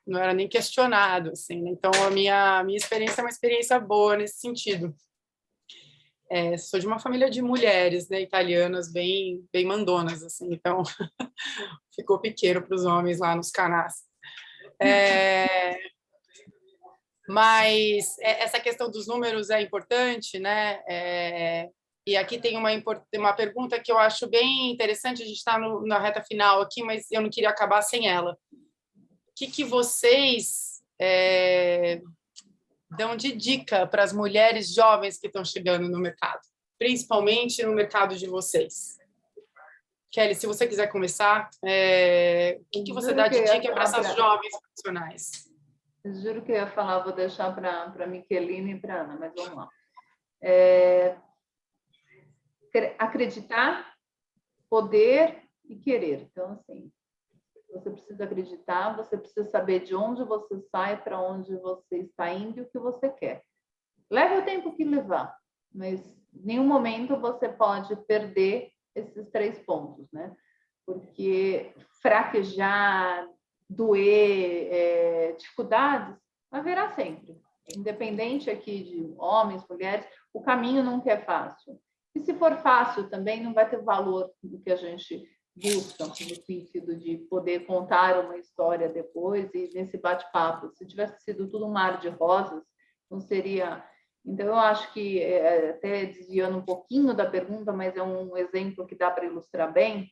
não era nem questionado, assim, né? Então a minha experiência é uma experiência boa nesse sentido. Sou de uma família de mulheres, né, italianas bem mandonas, assim, então ficou pequeno para os homens lá nos canais. Mas essa questão dos números é importante, né? E aqui tem uma pergunta que eu acho bem interessante, a gente está na reta final aqui, mas eu não queria acabar sem ela. O que vocês dão de dica para as mulheres jovens que estão chegando no mercado, principalmente no mercado de vocês? Kelly, se você quiser começar, o que você dá de dica para essas jovens profissionais? Juro que eu ia falar, vou deixar para a Miquelina e para a Ana, mas vamos lá. Acreditar, poder e querer. Então, assim, você precisa acreditar, você precisa saber de onde você sai, para onde você está indo e o que você quer. Leve o tempo que levar, mas em nenhum momento você pode perder esses 3 pontos, né? Porque fraquejar, doer, dificuldades, haverá sempre. Independente aqui de homens, mulheres, o caminho nunca é fácil. E se for fácil também, não vai ter valor do que a gente busca, no sentido de poder contar uma história depois e nesse bate-papo. Se tivesse sido tudo um mar de rosas, não seria... Então, eu acho que, até desviando um pouquinho da pergunta, mas é um exemplo que dá para ilustrar bem.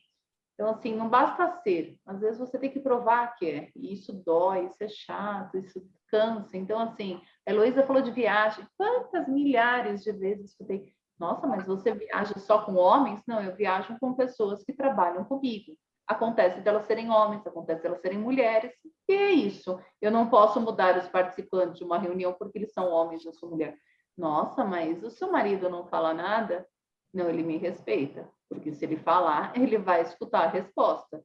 Então, assim, não basta ser. Às vezes você tem que provar que é. E isso dói, isso é chato, isso cansa. Então, assim, a Heloísa falou de viagem. Quantas milhares de vezes eu falei, nossa, mas você viaja só com homens? Não, eu viajo com pessoas que trabalham comigo. Acontece de elas serem homens, acontece de elas serem mulheres. E é isso. Eu não posso mudar os participantes de uma reunião porque eles são homens e eu sou mulher. Nossa, mas o seu marido não fala nada? Não, ele me respeita, porque se ele falar, ele vai escutar a resposta.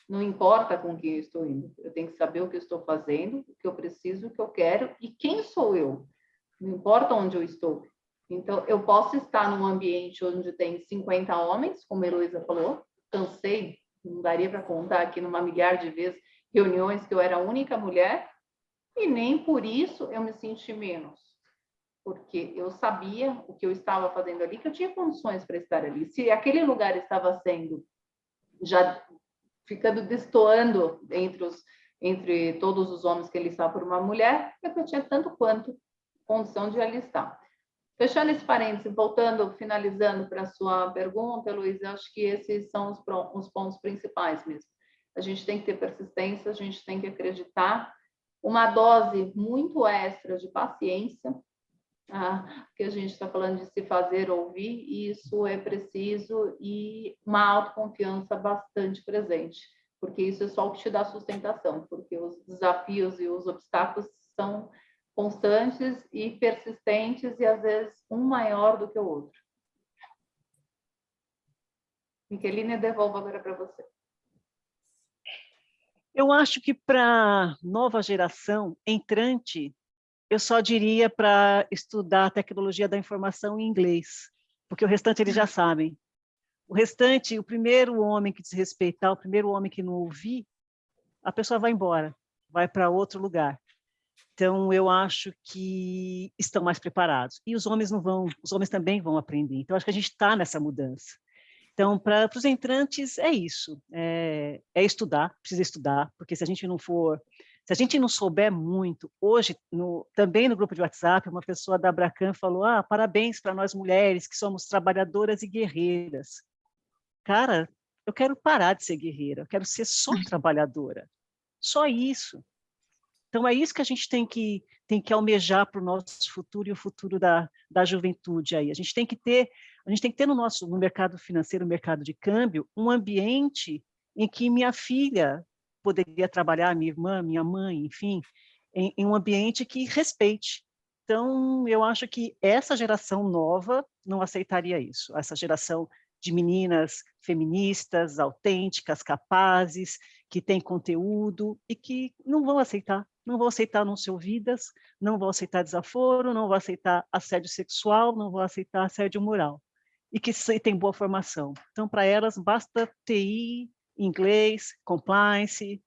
Não importa com quem eu estou indo, eu tenho que saber o que eu estou fazendo, o que eu preciso, o que eu quero e quem sou eu. Não importa onde eu estou. Então, eu posso estar num ambiente onde tem 50 homens, como a Heloísa falou, cansei, não daria para contar aqui numa milhar de vezes, reuniões que eu era a única mulher, e nem por isso eu me senti menos. Porque eu sabia o que eu estava fazendo ali, que eu tinha condições para estar ali. Se aquele lugar estava sendo, já ficando destoando entre todos os homens que ele estava por uma mulher, é que eu tinha tanto quanto condição de ali estar. Fechando esse parênteses, voltando, finalizando para a sua pergunta, Luísa, acho que esses são os pontos principais mesmo. A gente tem que ter persistência, a gente tem que acreditar, uma dose muito extra de paciência, que a gente está falando de se fazer ouvir, e isso é preciso, e uma autoconfiança bastante presente, porque isso é só o que te dá sustentação, porque os desafios e os obstáculos são constantes e persistentes, e às vezes um maior do que o outro. Miquelina, eu devolvo agora para você. Eu acho que para nova geração entrante, eu só diria para estudar a tecnologia da informação em inglês, porque o restante eles já sabem. O restante, o primeiro homem que desrespeitar, o primeiro homem que não ouvir, a pessoa vai embora, vai para outro lugar. Então, eu acho que estão mais preparados. E os homens não vão, os homens também vão aprender. Então, acho que a gente está nessa mudança. Então, para os entrantes, é isso. É estudar, precisa estudar, porque se a gente não souber muito, hoje, também no grupo de WhatsApp, uma pessoa da Abracan falou, parabéns para nós mulheres, que somos trabalhadoras e guerreiras. Cara, eu quero parar de ser guerreira, eu quero ser só trabalhadora. Só isso. Então, é isso que a gente tem que almejar para o nosso futuro e o futuro da juventude aí. A gente tem que ter no mercado financeiro, no mercado de câmbio, um ambiente em que minha filha poderia trabalhar, minha irmã, minha mãe, enfim, em um ambiente que respeite. Então, eu acho que essa geração nova não aceitaria isso. Essa geração de meninas feministas, autênticas, capazes, que têm conteúdo e que não vão aceitar não ser ouvidas, não vão aceitar desaforo, não vão aceitar assédio sexual, não vão aceitar assédio moral, e que têm boa formação. Então, para elas, basta TI, inglês, compliance,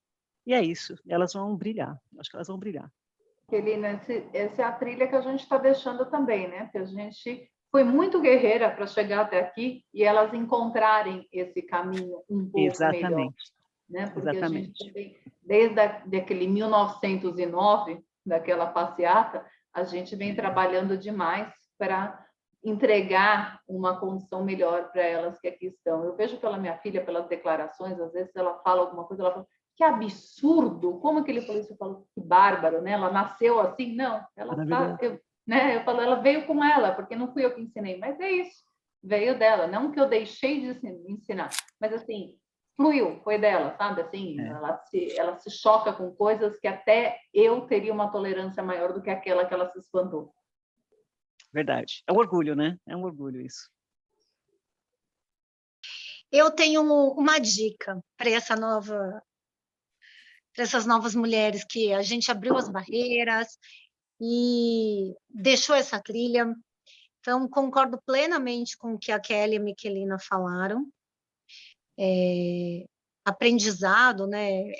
e é isso, elas vão brilhar, acho que elas vão brilhar. Kelina, essa é a trilha que a gente está deixando também, né? Que a gente foi muito guerreira para chegar até aqui e elas encontrarem esse caminho um pouco melhor. Né? Porque Exatamente. A gente também, desde aquele 1909, daquela passeata, a gente vem trabalhando demais para entregar uma condição melhor para elas que aqui estão. Eu vejo pela minha filha, pelas declarações, às vezes ela fala alguma coisa, ela fala, que absurdo, como que ele falou isso? Eu falo, que bárbaro, né? Ela nasceu assim? Não, ela tá, né? Eu falo, ela veio com ela, porque não fui eu que ensinei, mas é isso, veio dela, não que eu deixei de ensinar, mas assim, fluiu, foi dela, sabe? Assim, ela se choca com coisas que até eu teria uma tolerância maior do que aquela que ela se espantou. Verdade. É um orgulho, né? É um orgulho isso. Eu tenho uma dica para essas novas mulheres, que a gente abriu as barreiras e deixou essa trilha. Então, concordo plenamente com o que a Kelly e a Miquelina falaram. Aprendizado, né?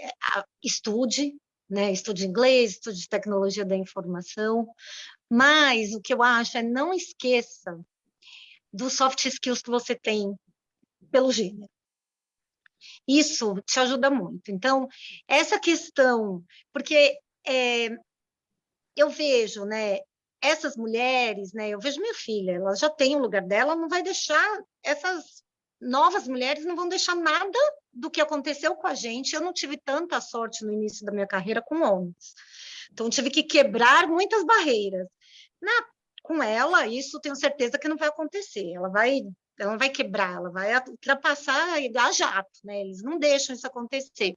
Estude, né? Estude inglês, estude tecnologia da informação. Mas o que eu acho é não esqueça dos soft skills que você tem pelo gênero. Isso te ajuda muito. Então, essa questão, porque eu vejo, né, essas mulheres, né, eu vejo minha filha, ela já tem o lugar dela, não vai deixar, essas novas mulheres não vão deixar nada do que aconteceu com a gente. Eu não tive tanta sorte no início da minha carreira com homens. Então, tive que quebrar muitas barreiras. Com ela, isso tenho certeza que não vai acontecer. Ela não vai quebrar, ela vai ultrapassar a jato, né? Eles não deixam isso acontecer.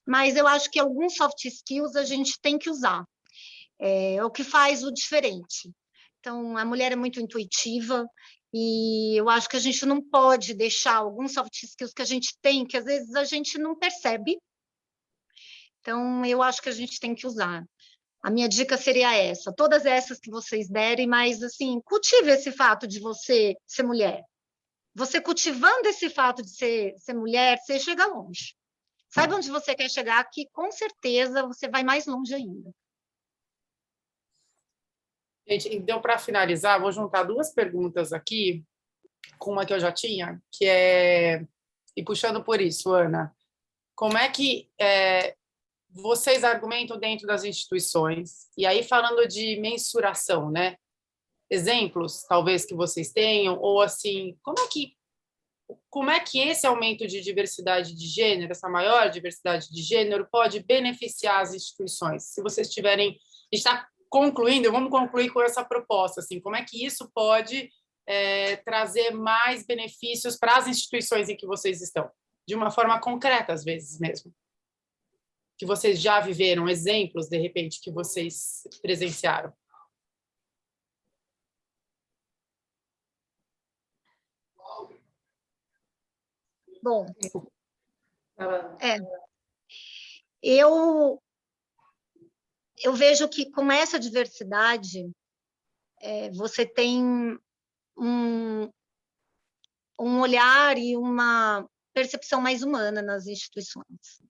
Mas eu acho que alguns soft skills a gente tem que usar. É o que faz o diferente. Então, a mulher é muito intuitiva e eu acho que a gente não pode deixar alguns soft skills que a gente tem, que às vezes a gente não percebe. Então, eu acho que a gente tem que usar. A minha dica seria essa, todas essas que vocês derem, mas, assim, cultive esse fato de você ser mulher. Você cultivando esse fato de ser mulher, você chega longe. Saiba onde você quer chegar, que com certeza você vai mais longe ainda. Gente, então, para finalizar, vou juntar duas perguntas aqui, com uma que eu já tinha, que é, e puxando por isso, Ana, como é que vocês argumentam dentro das instituições? E aí, falando de mensuração, né? Exemplos, talvez, que vocês tenham, ou assim, como é que esse aumento de diversidade de gênero, essa maior diversidade de gênero, pode beneficiar as instituições? Se vocês tiverem... Está concluindo, vamos concluir com essa proposta, assim, como é que isso pode trazer mais benefícios para as instituições em que vocês estão? De uma forma concreta, às vezes mesmo. Que vocês já viveram, exemplos, de repente, que vocês presenciaram. Bom, eu vejo que com essa diversidade, você tem um olhar e uma percepção mais humana nas instituições.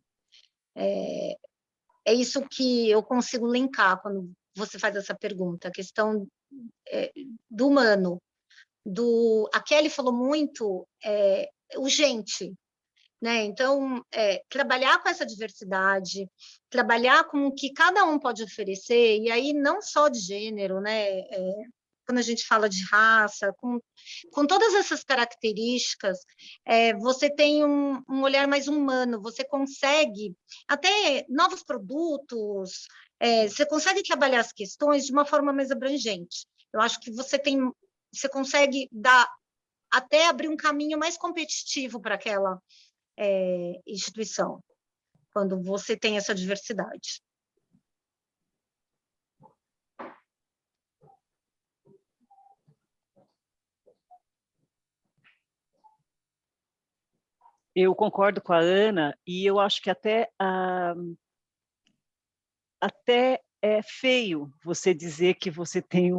É isso que eu consigo linkar quando você faz essa pergunta, a questão do humano. A Kelly falou muito urgente, né? Então, trabalhar com essa diversidade, trabalhar com o que cada um pode oferecer, e aí não só de gênero, né? Quando a gente fala de raça, com todas essas características, você tem um olhar mais humano, você consegue até novos produtos, você consegue trabalhar as questões de uma forma mais abrangente. Eu acho que você consegue até abrir um caminho mais competitivo para aquela instituição, quando você tem essa diversidade. Eu concordo com a Ana, e eu acho que até é feio você dizer que você tem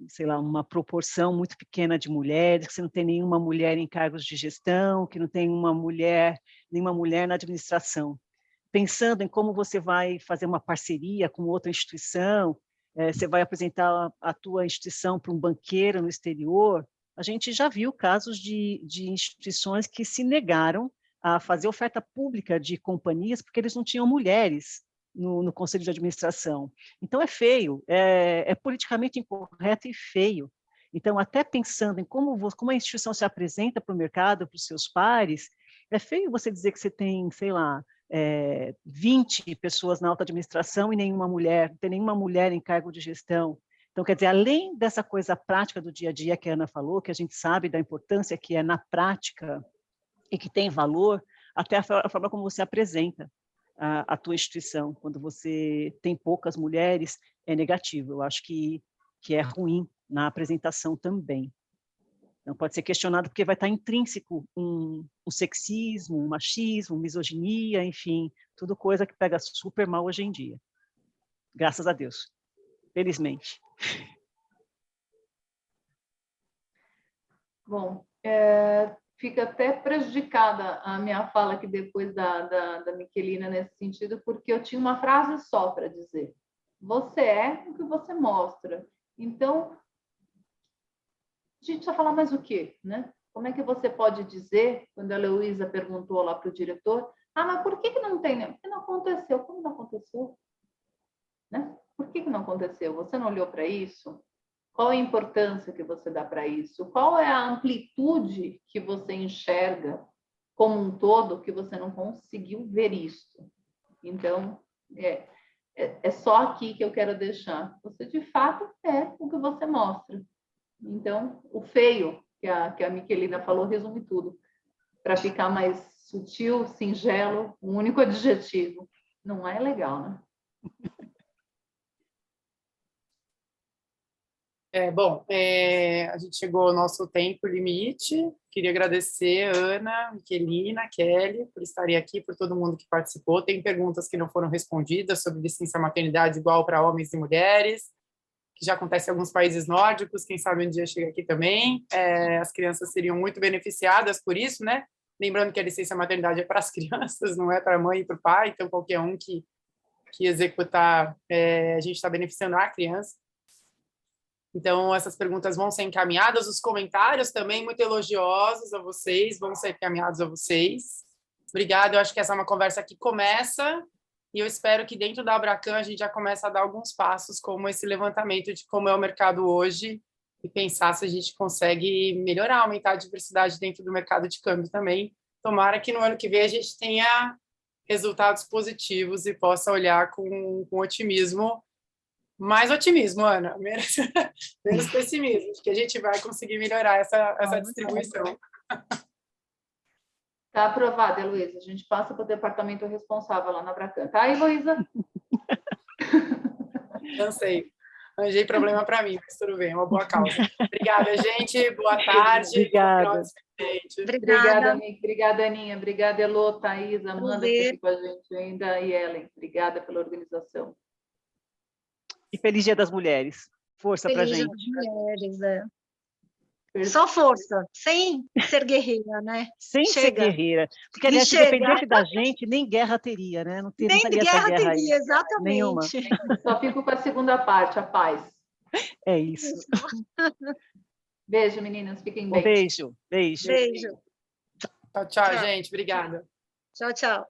sei lá, uma proporção muito pequena de mulheres, que você não tem nenhuma mulher em cargos de gestão, que não tem nenhuma mulher na administração. Pensando em como você vai fazer uma parceria com outra instituição, você vai apresentar a tua instituição para um banqueiro no exterior, a gente já viu casos de instituições que se negaram a fazer oferta pública de companhias porque eles não tinham mulheres no conselho de administração. Então, é feio, é politicamente incorreto e feio. Então, até pensando em como a instituição se apresenta para o mercado, para os seus pares, É feio você dizer que você tem, sei lá, 20 pessoas na alta administração e nenhuma mulher, não tem nenhuma mulher em cargo de gestão. Então, quer dizer, além dessa coisa prática do dia a dia que a Ana falou, que a gente sabe da importância que é na prática e que tem valor, até a forma como você apresenta a tua instituição. Quando você tem poucas mulheres, é negativo. Eu acho que é ruim na apresentação também. Não pode ser questionado porque vai estar intrínseco um sexismo, um machismo, misoginia, enfim, tudo coisa que pega super mal hoje em dia. Graças a Deus. Felizmente. Bom, fica até prejudicada a minha fala aqui depois da Miquelina nesse sentido, porque eu tinha uma frase só para dizer. Você é o que você mostra. Então, a gente precisa falar mais o quê, né? Como é que você pode dizer, quando a Heloísa perguntou lá para o diretor, mas por que não tem? Porque não aconteceu. Como não aconteceu? Né? Por que não aconteceu? Você não olhou para isso? Qual a importância que você dá para isso? Qual é a amplitude que você enxerga como um todo que você não conseguiu ver isso? Então, é só aqui que eu quero deixar. Você, de fato, é o que você mostra. Então, o feio, que a Miquelina falou, resume tudo. Para ficar mais sutil, singelo, um único adjetivo. Não é legal, né? Bom, a gente chegou ao nosso tempo limite. Queria agradecer Ana, Miquelina, Kelly, por estarem aqui, por todo mundo que participou. Tem perguntas que não foram respondidas sobre licença maternidade igual para homens e mulheres, que já acontece em alguns países nórdicos, quem sabe um dia chega aqui também. As crianças seriam muito beneficiadas por isso, né? Lembrando que a licença maternidade é para as crianças, não é para a mãe e para o pai, então qualquer um que executar, a gente está beneficiando a criança. Então, essas perguntas vão ser encaminhadas, os comentários também muito elogiosos a vocês, vão ser encaminhados a vocês. Obrigada, eu acho que essa é uma conversa que começa, e eu espero que dentro da Abracan a gente já comece a dar alguns passos, como esse levantamento de como é o mercado hoje, e pensar se a gente consegue melhorar, aumentar a diversidade dentro do mercado de câmbio também. Tomara que no ano que vem a gente tenha resultados positivos e possa olhar com otimismo. Mais otimismo, Ana, menos pessimismo, de que a gente vai conseguir melhorar essa distribuição. Está aprovado, Heloísa. A gente passa para o departamento responsável lá na Abracan. Tá, Heloísa? Não sei. Arranjei problema para mim, mas tudo bem, é uma boa causa. Obrigada, gente. Boa tarde. Obrigada. Obrigada, amiga. Obrigada, Aninha. Obrigada, Elô, Thaís, Amanda, que está aqui com a gente ainda, e Ellen. Obrigada pela organização. E feliz Dia das Mulheres. Força para a gente. Feliz Dia das Mulheres, Só força, sem ser guerreira, né? Sem ser guerreira. Porque, aliás, se dependesse da gente, nem guerra teria, né? Não teria essa guerra teria, aí. exatamente. Nenhuma. Só fico com a segunda parte, a paz. É isso. Beijo, meninas. Fiquem bem. Beijo. Beijo. Tchau, gente. Obrigada. Tchau, tchau.